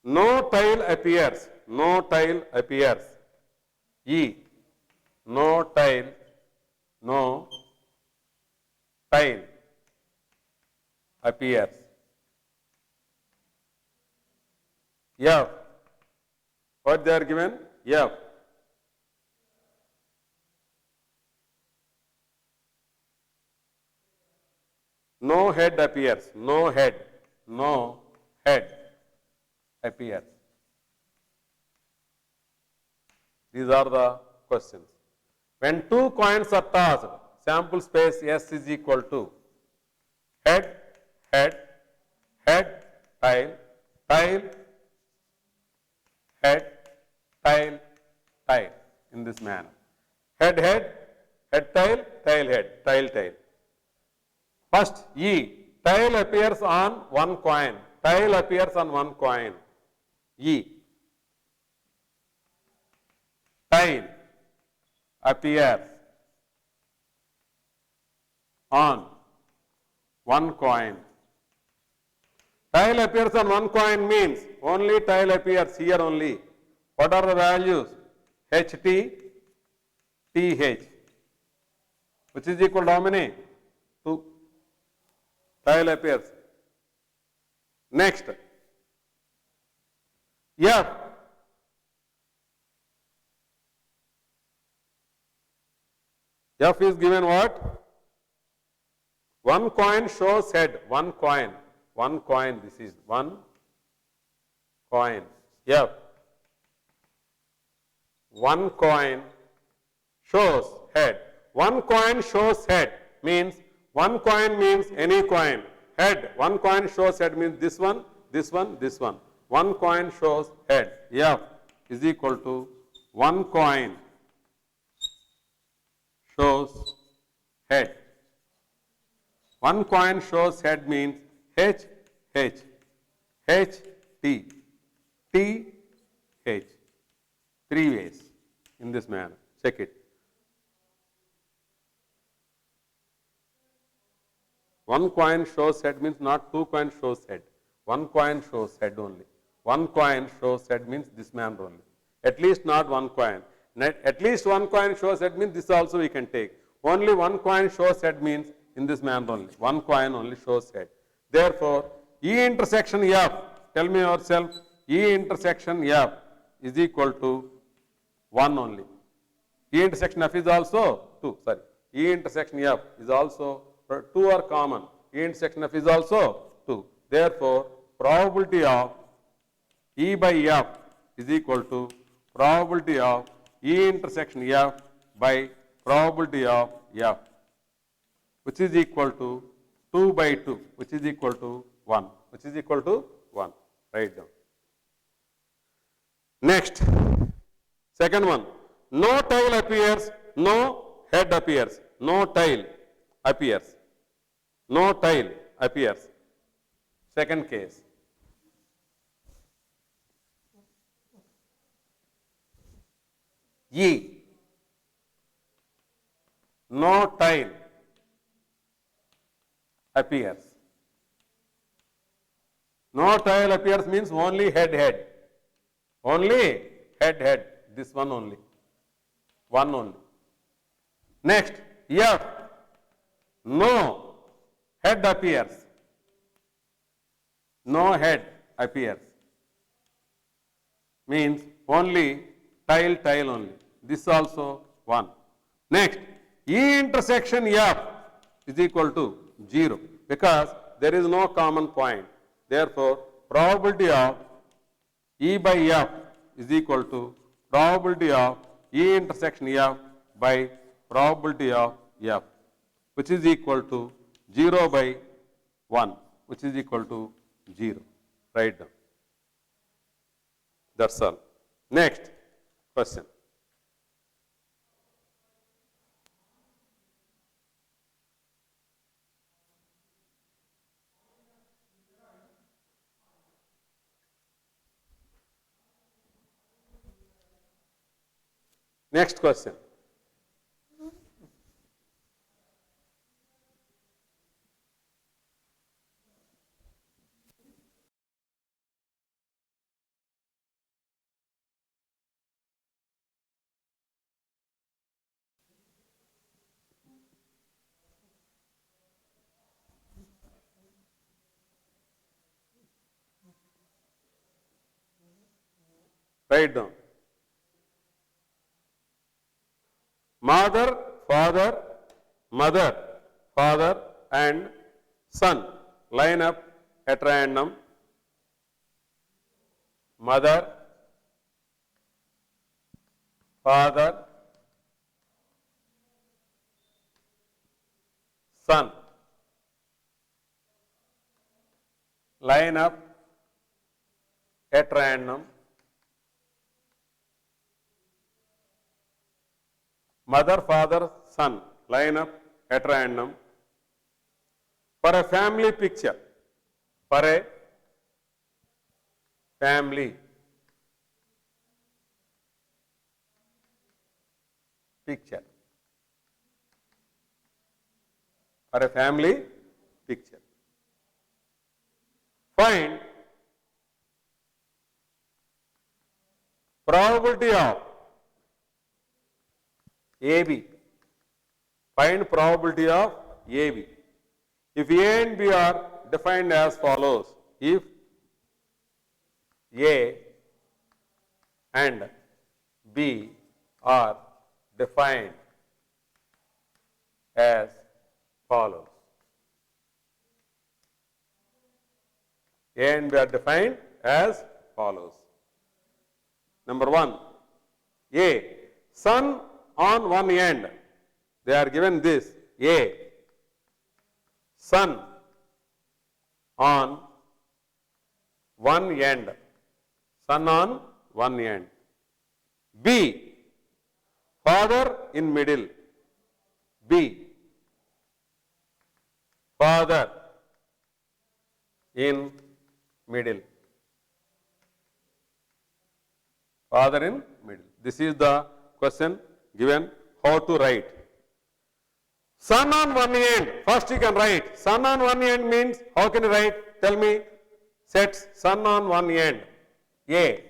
No tail appears. No tail appears. E. No tail. No tail appears. F. What they are given? F. No head appears. No head. No head appears. These are the questions. When two coins are tossed, sample space S is equal to head, head, head, tail, tail, head, tail, tail, in this manner. Head, head, head, tail, tail, head, tail, tail. First, E, tail appears on one coin. Tail appears on one coin. E. Tail appears on one coin. Tail appears on one coin means only tail appears here only. What are the values? HT, TH, which is equal to how many? 2. Tail appears. Next, F. F is given what? One coin shows head. One coin. One coin. This is one coin. F. One coin shows head. One coin shows head means one coin means any coin. Head. One coin shows head means this one, this one, this one. One coin shows head. F is equal to one coin shows head. One coin shows head means H, H, H, T, T, H. 3 ways in this manner. Check it. One coin shows head means not two coins shows head. One coin shows head only. One coin shows head means this manner only. At least not one coin. At least one coin shows head means this also we can take. Only one coin shows head means in this manner only. One coin only shows head. Therefore, E intersection F, tell me yourself, E intersection F is equal to 1 only. E intersection F is also 2, sorry. E intersection F is also 2 are common. E intersection F is also 2. Therefore, probability of E by F is equal to probability of E intersection F by probability of F, which is equal to 2 by 2, which is equal to 1, which is equal to 1. Write down. Next, second one. No tail appears, no head appears. No tail appears. No tail appears. Second case. E. No tail appears. No tail appears means only head, head. Only head, head. This one only. One only. Next, F. No head appears. No head appears. Means only tail, tail only. This also 1. Next, E intersection F is equal to 0 because there is no common point. Therefore, probability of E by F is equal to probability of E intersection F by probability of F, which is equal to 0 by 1, which is equal to 0. Write down. That's all. Next question. Next question. Write down. Mother, father, mother, father and son line up at random. Mother, father, son line up at random. Mother, father, son line up at random for a family picture. For a family picture. For a family picture. Find probability of AB. Find probability of AB. If A and B are defined as follows, if A and B are defined as follows. A and B are defined as follows. Number 1, A, sun on one end. They are given this, A, sun on one end. Sun on one end. B, father in middle. B, father in middle. Father in middle. This is the question given how to write. Sun on one end. First you can write. Sun on one end means how can you write? Tell me. Sets sun on one end. A.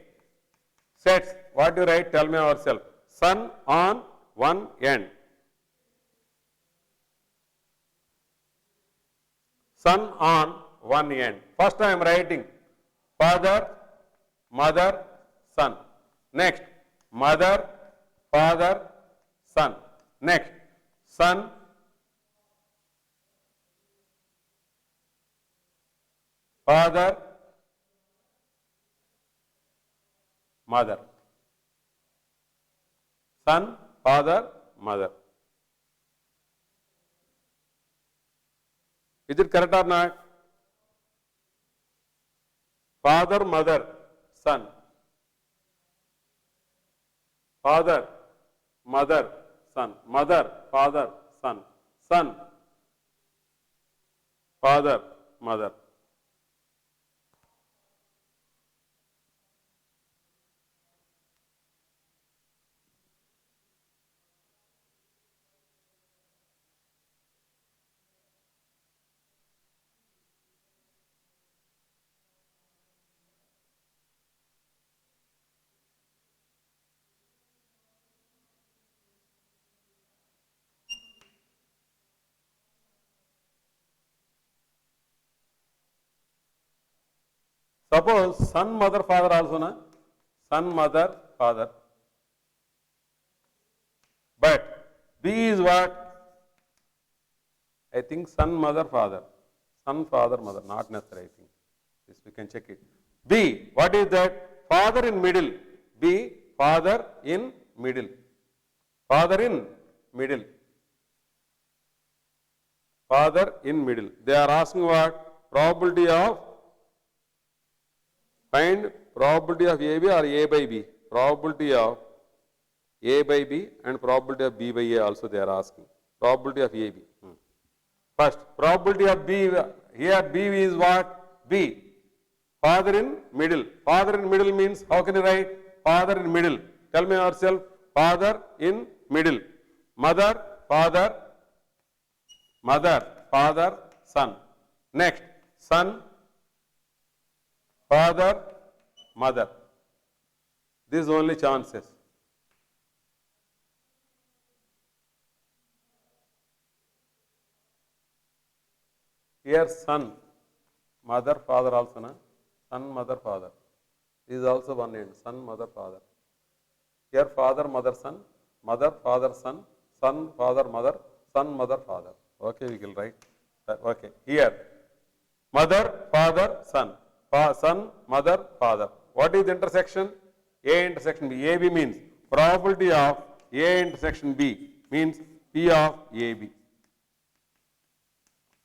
Sets. What do you write? Tell me ourselves. Sun on one end. Sun on one end. First I am writing father, mother, son. Next, mother, father, son. Next, son, father, mother. Son, father, mother. Is it correct or not? Father, mother, son. Father, mother, son. Mother, father, son. Son, father, mother. Suppose son, mother, father also na? Son, mother, father. But B is what? I think son, mother, father. Son, father, mother. Not necessary, I think. This we can check it. B, what is that? Father in middle. B, father in middle. Father in middle. Father in middle. They are asking what? Probability of, find probability of AB or A by B. Probability of A by B and probability of B by A also they are asking. Probability of AB. First, probability of B, here B is what? B. Father in middle. Father in middle means, how can you write? Father in middle. Tell me yourself, father in middle, mother, father, mother, father, son. Next, son, father, mother. These only chances. Here son, mother, father also, na? Son, mother, father. This is also one end, son, mother, father. Here father, mother, son, mother, father, son, son, father, mother, son, mother, father. Okay, we will write. Okay, here mother, father, son, son, mother, father. What is the intersection? A intersection B. AB means probability of A intersection B means P of AB.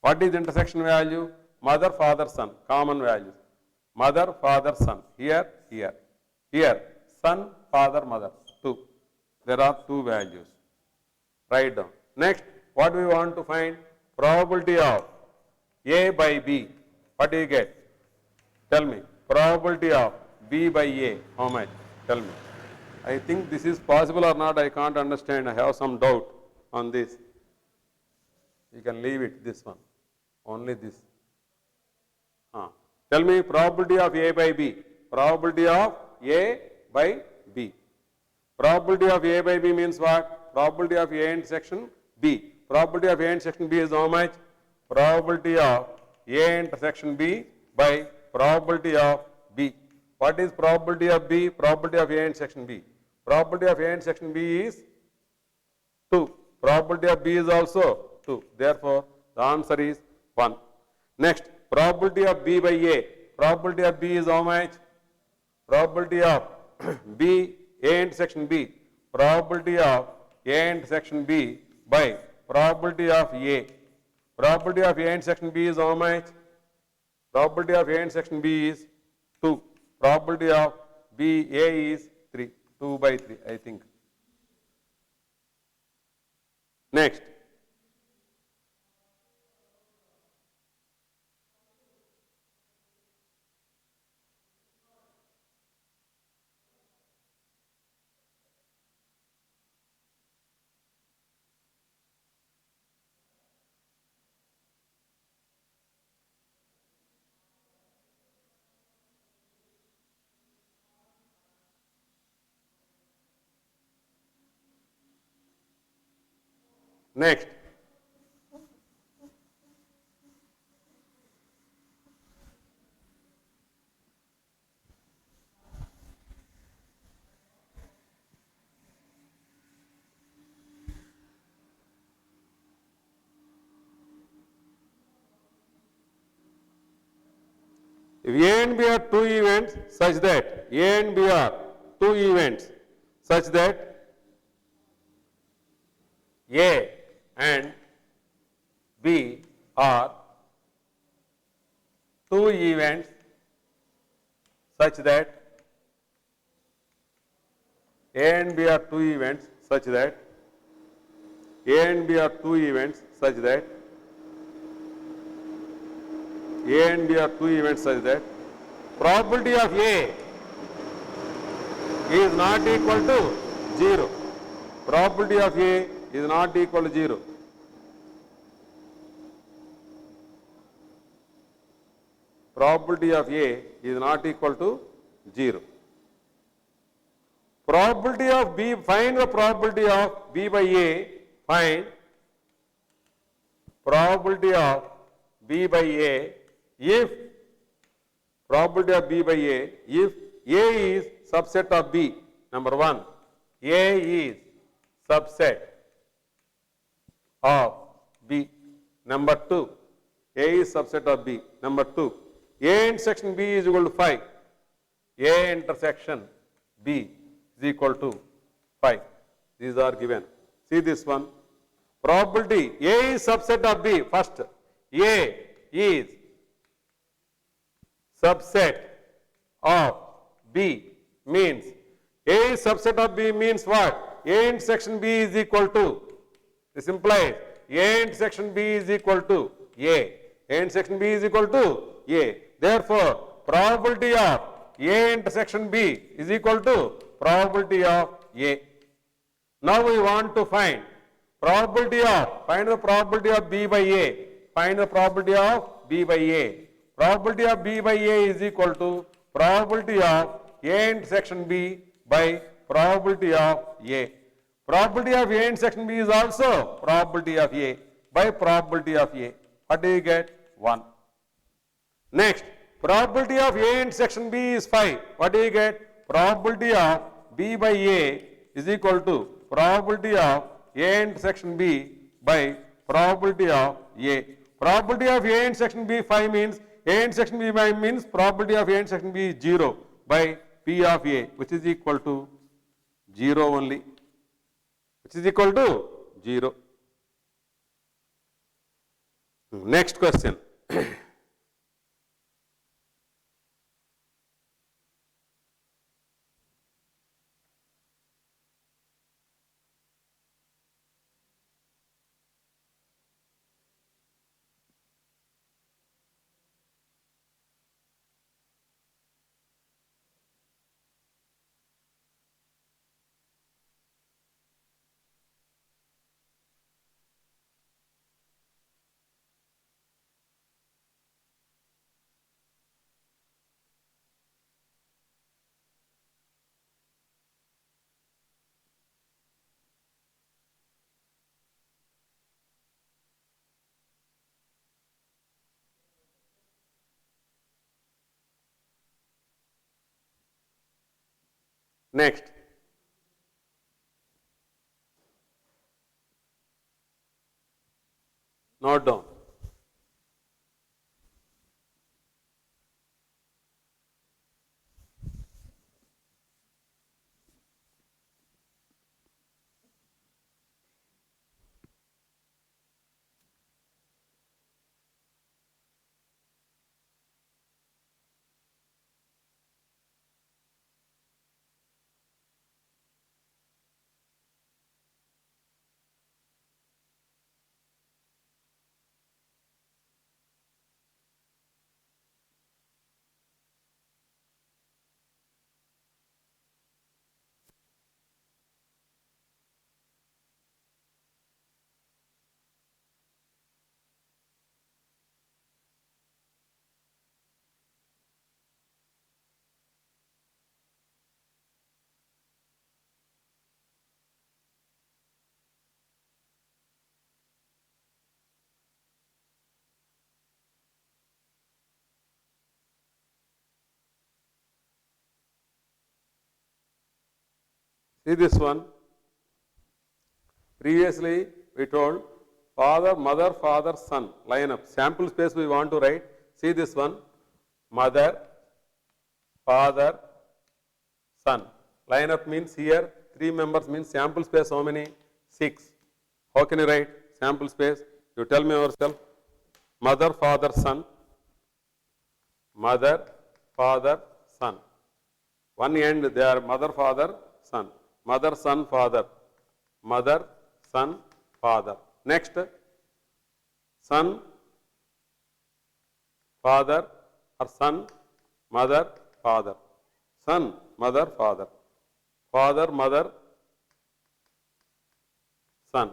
What is the intersection value? Mother, father, son, common values. Mother, father, son. Here, here. Here, son, father, mother. 2. There are 2 values. Write down. Next, what we want to find? Probability of A by B. What do you get? Tell me. Probability of B by A. How much? Tell me. I think this is possible or not, I can't understand. I have some doubt on this. You can leave it, this one. Only this. Tell me probability of A by B. Probability of A by B. Probability of A by B means what? Probability of A intersection B. Probability of A intersection B is how much? Probability of A intersection B by probability of B. What is probability of B? Probability of A intersection B. Probability of A intersection B is 2. Probability of B is also 2. Therefore, the answer is 1. Next, probability of B by A. Probability of B is how much? Probability of B, A intersection B. Probability of A intersection B by probability of A. Probability of A intersection B is how much? Probability of A intersection B is 2. Probability of B, A is 3. 2 by 3, I think. Next. Next. If A and B are 2 events such that A and B are 2 events such that A and B are 2 events such that A and B are 2 events such that A and B are 2 events such that A and B are 2 events such that probability of A is not equal to 0. Probability of A is not equal to 0. Probability of A is not equal to 0. Probability of B, find the probability of B by A, find probability of B by A if probability of B by A if A is subset of B. Number 1, A is subset of B. Number 2, A is subset of B. Number 2, A intersection B is equal to 5. A intersection B is equal to 5. These are given. See this one. Probability A is subset of B. First, A is subset of B means A is subset of B means what? A intersection B is equal to, this implies A intersection B is equal to A. A intersection B is equal to A. Therefore, probability of A intersection B is equal to probability of A. Now we want to find find the probability of B by A. Find the probability of B by A. Probability of B by A is equal to probability of A intersection B by probability of A. Probability of A intersection B is also probability of A by probability of A. What do you get? 1. Next, probability of A intersection B is 5. What do you get? Probability of B by A is equal to probability of A intersection B by probability of A. Probability of A intersection B 5 means A intersection B means probability of A intersection B is 0 by P of A, which is equal to 0 only, which is equal to 0. Next question. Next. Note down. See this one. Previously we told father, mother, father, son. Line up. Sample space we want to write. See this one. Mother, father, son. Line up means here 3 members means sample space how many? 6. How can you write sample space? You tell me yourself. Mother, father, son. Mother, father, son. One end they are mother, father, son. Mother, son, father. Mother, son, father. Next, son, father or son, mother, father. Son, mother, father. Father, mother, son.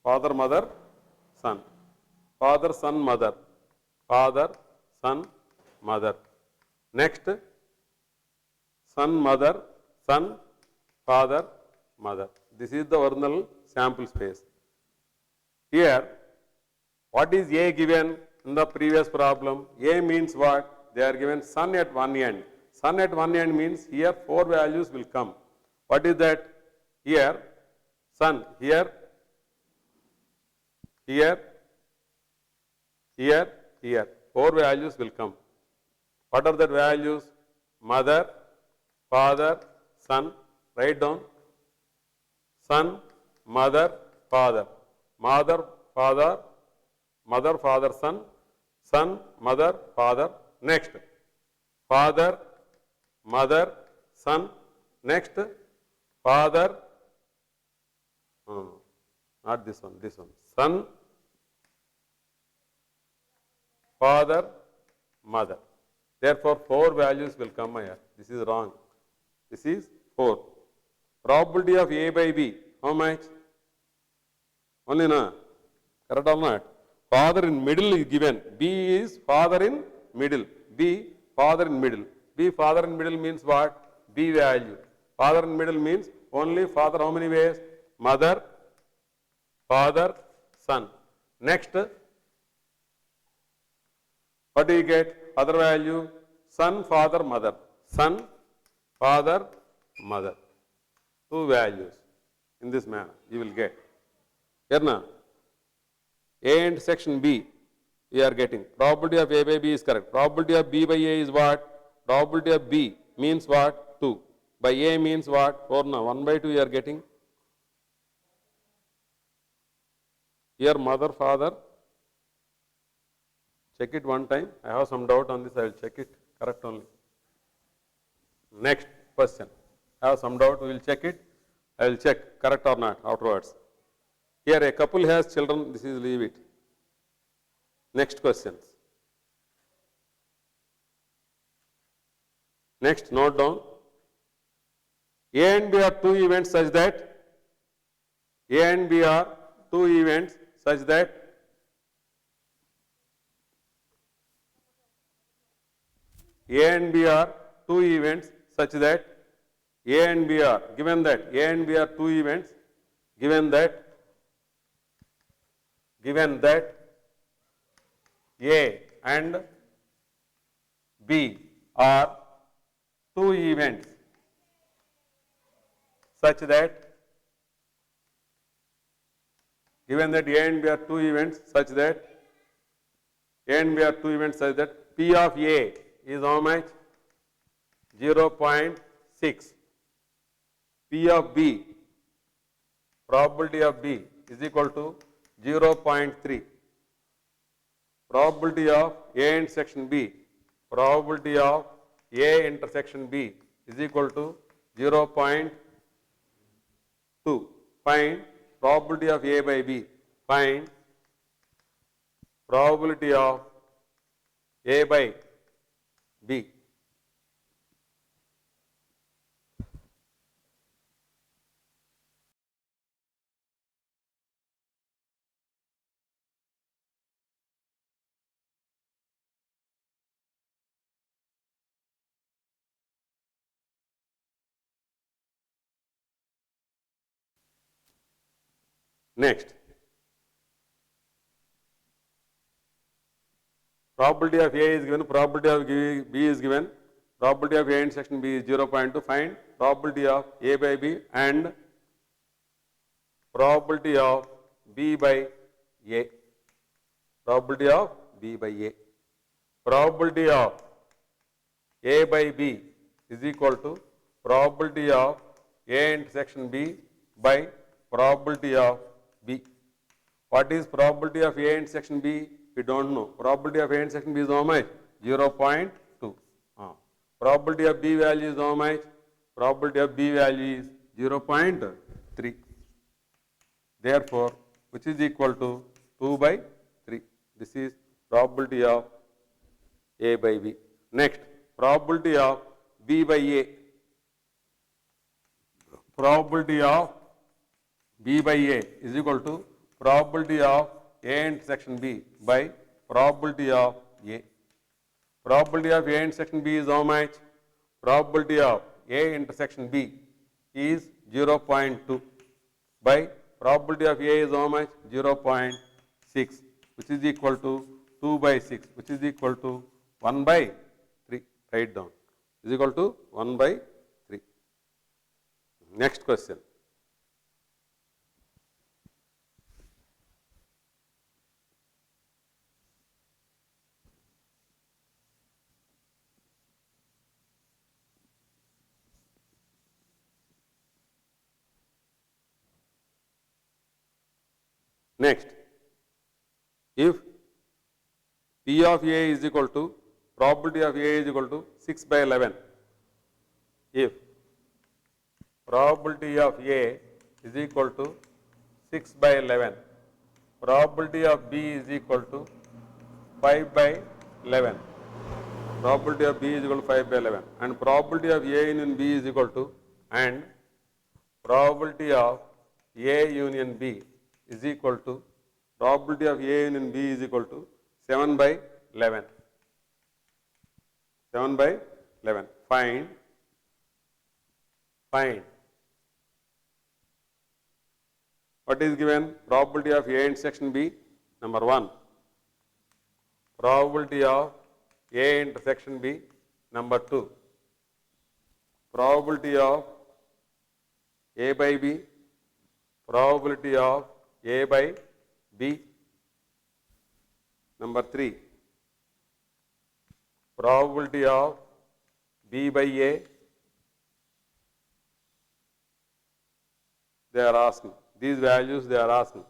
Father, mother, son. Father, son, mother. Father, son, mother. Next, son, mother, son, father, mother. This is the original sample space. Here, what is A given in the previous problem? A means what? They are given son at one end. Son at one end means here 4 values will come. What is that? Here, son, here, here, 4 values will come. What are the values? Mother, father, son. Write down. Son, mother, father. Mother, father, mother, father, son. Son, mother, father. Next, father, mother, son. Next, father, not this one, this one. Son, father, mother. Therefore, 4 values will come here. This is wrong. This is 4. Probability of A by B. how much? Only na? Correct or not? Father in middle is given. B is father in middle. B father in middle. B father in middle means what? B value. Father in middle means only father how many ways? Mother, father, son. Next, what do you get? Other value? Son, father, mother. Son, father, mother. Two values. In this manner, you will get. Here now, A intersection B, we are getting. Probability of A by B is correct. Probability of B by A is what? Probability of B means what? 2. By A means what? 4 now. 1 by 2 you are getting. Here mother, father. Check it one time. I have some doubt on this. I will check it. Correct only. Next question. I have some doubt. We will check it. I will check correct or not afterwards. Here a couple has children. This is leave it. Next questions. Next, note down. A and B are two events such that A and B are two events such that A and B are two events such that A and B are given that A and B are two events given that A and B are two events such that given that A and B are two events such that A and B are two events such that P of A is how much? 0.6. P of B, probability of B is equal to 0.3. Probability of A intersection B, probability of A intersection B is equal to 0.2. Find probability of A by B. Find probability of A by B. Next, probability of A is given, probability of B is given, probability of A intersection B is 0.2. Find probability of A by B and probability of B by A. Probability of B by A. Probability of A by B is equal to probability of A intersection B by probability of B. What is probability of A intersection B? We don't know. Probability of A intersection B is how much? 0.2. Probability of B value is how much? Probability of B value is 0.3. Therefore, which is equal to 2 by 3. This is probability of A by B. Next, probability of B by A. Probability of B by A is equal to probability of A intersection B by probability of A. Probability of A intersection B is how much? Probability of A intersection B is 0.2 by probability of A is how much? 0.6, which is equal to 2 by 6, which is equal to 1 by 3. Write down. Is equal to 1 by 3. Next question. Next, if P of A is equal to, probability of A is equal to 6 by 11. If probability of A is equal to 6 by 11, probability of B is equal to 5 by 11. Probability of B is equal to 5 by 11. And probability of A in B is equal to, and probability of A union B is equal to, probability of A union B is equal to 7 by 11. 7 by 11. Find what is given? Probability of A intersection B, number 1. Probability of A intersection B, number 2. Probability of A by B, probability of A by B, number 3. Probability of B by A, they are asking. These values they are asking.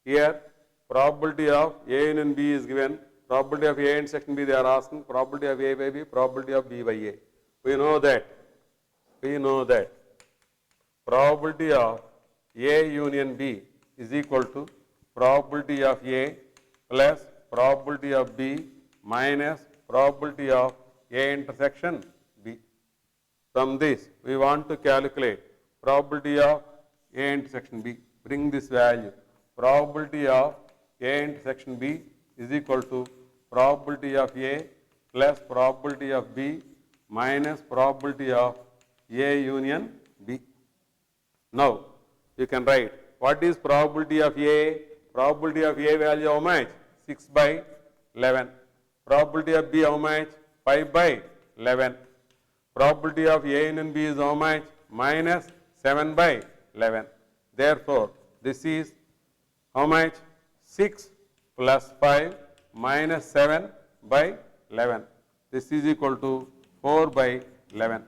Here, probability of A union B is given. Probability of A intersection B they are asking. Probability of A by B, probability of B by A. We know that. Probability of A union B is equal to probability of A plus probability of B minus probability of A intersection B. From this, we want to calculate probability of A intersection B. Bring this value. Probability of A intersection B is equal to probability of A plus probability of B minus probability of A union B. Now, you can write what is probability of A? Probability of A value how much? 6 by 11. Probability of B how much? 5 by 11. Probability of A union B is how much? Minus 7 by 11. Therefore, this is how much? 6 plus 5 minus 7 by 11. This is equal to 4 by 11.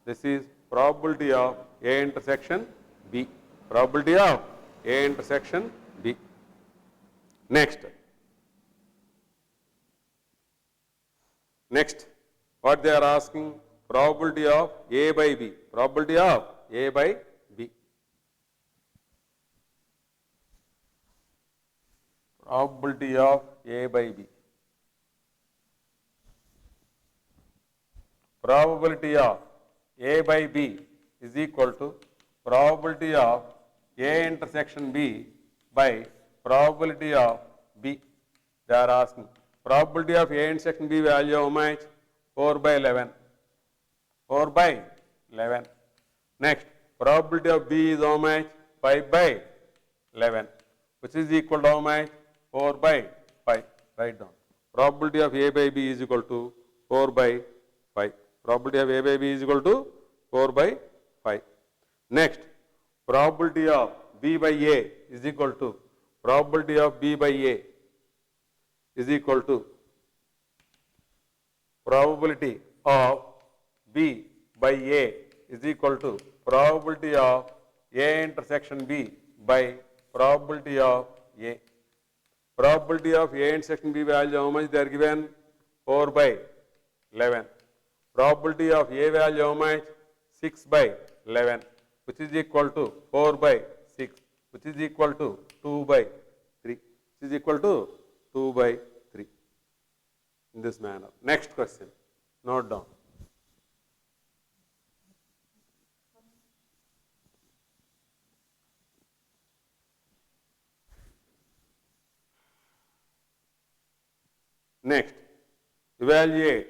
This is probability of A intersection B. Probability of A intersection B. Next, what they are asking? Probability of A by B. Probability of A by B. Probability of A by B. Probability of A by B is equal to probability of A intersection B by probability of B. They are asking. Probability of A intersection B value how much? 4 by 11. 4 by 11. Next, probability of B is how much? 5 by 11, which is equal to how much? 4 by 5. Write down. Probability of A by B is equal to 4 by 5. Probability of A by B is equal to 4 by 5. Next, probability of B by A is equal to probability of B by A is equal to probability of B by A is equal to probability of A intersection B by probability of A. Probability of A intersection B value how much they are given? 4 by 11. Probability of A value how much? 6 by 11, which is equal to 4 by 6, which is equal to 2 by 3, which is equal to 2 by 3. In this manner. Next question. Note down. Next, evaluate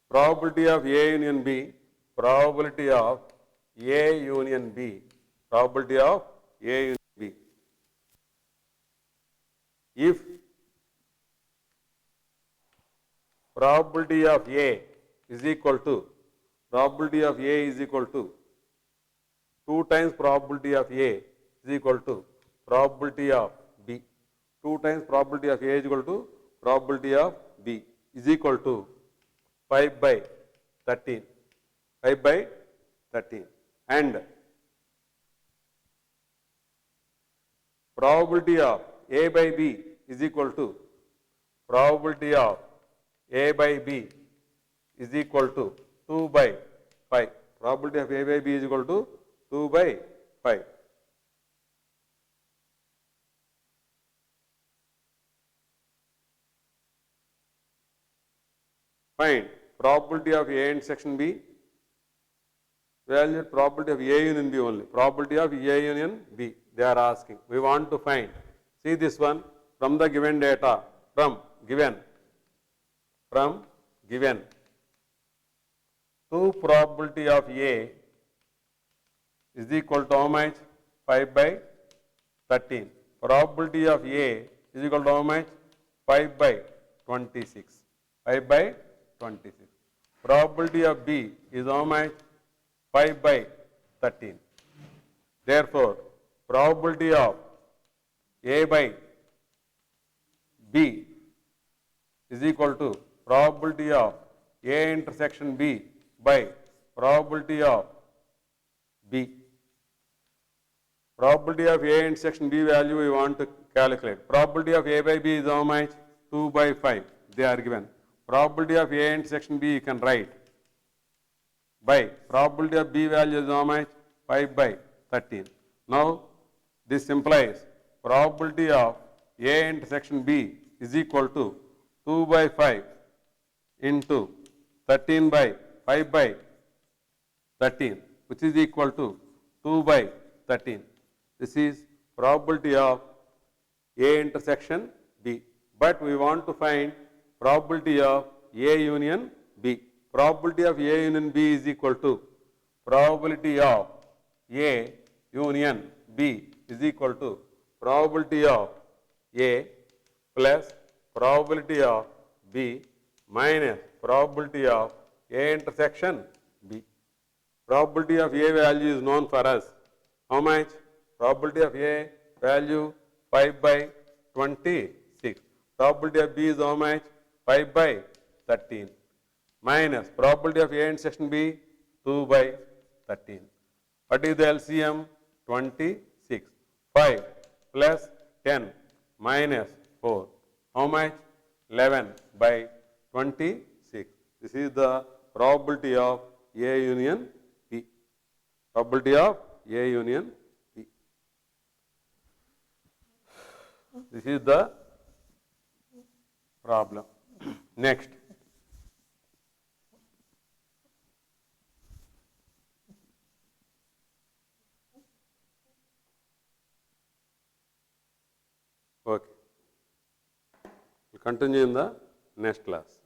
probability of A union B, probability of A union B, probability of A union B. If probability of A is equal to, probability of A is equal to 2 times probability of A is equal to probability of B. 2 times probability of A is equal to probability of B is equal to 5 by 13. 5 by 13. And probability of A by B is equal to probability of A by B is equal to 2 by 5. Probability of A by B is equal to 2 by 5. find probability of A intersection B. Evaluate probability of A union B only. Probability of A union B. They are asking. We want to find. See this one from the given data. From given. To probability of A is equal to how much? 5 by 13. Probability of A is equal to how much? 5 by 26. 5 by 26. Probability of B is how much? 5 by 13. Therefore, probability of A by B is equal to probability of A intersection B by probability of B. Probability of A intersection B value we want to calculate. Probability of A by B is how much? 2 by 5. They are given. Probability of A intersection B you can write by probability of B value is how much? 5 by 13. Now, this implies probability of A intersection B is equal to 2 by 5 into 13 by 5 by 13, which is equal to 2 by 13. This is probability of A intersection B. But we want to find probability of A union B. Probability of A union B is equal to probability of A union B is equal to probability of A plus probability of B minus probability of A intersection B. Probability of A value is known for us. How much? Probability of A value 5 by 26. Probability of B is how much? 5 by 13. Minus probability of A intersection B 2 by 13. What is the LCM? 26. 5 plus 10 minus 4. How much? 11 by 26. This is the probability of A union B. Probability of A union B. This is the problem. Next. Okay. We'll continue in the next class.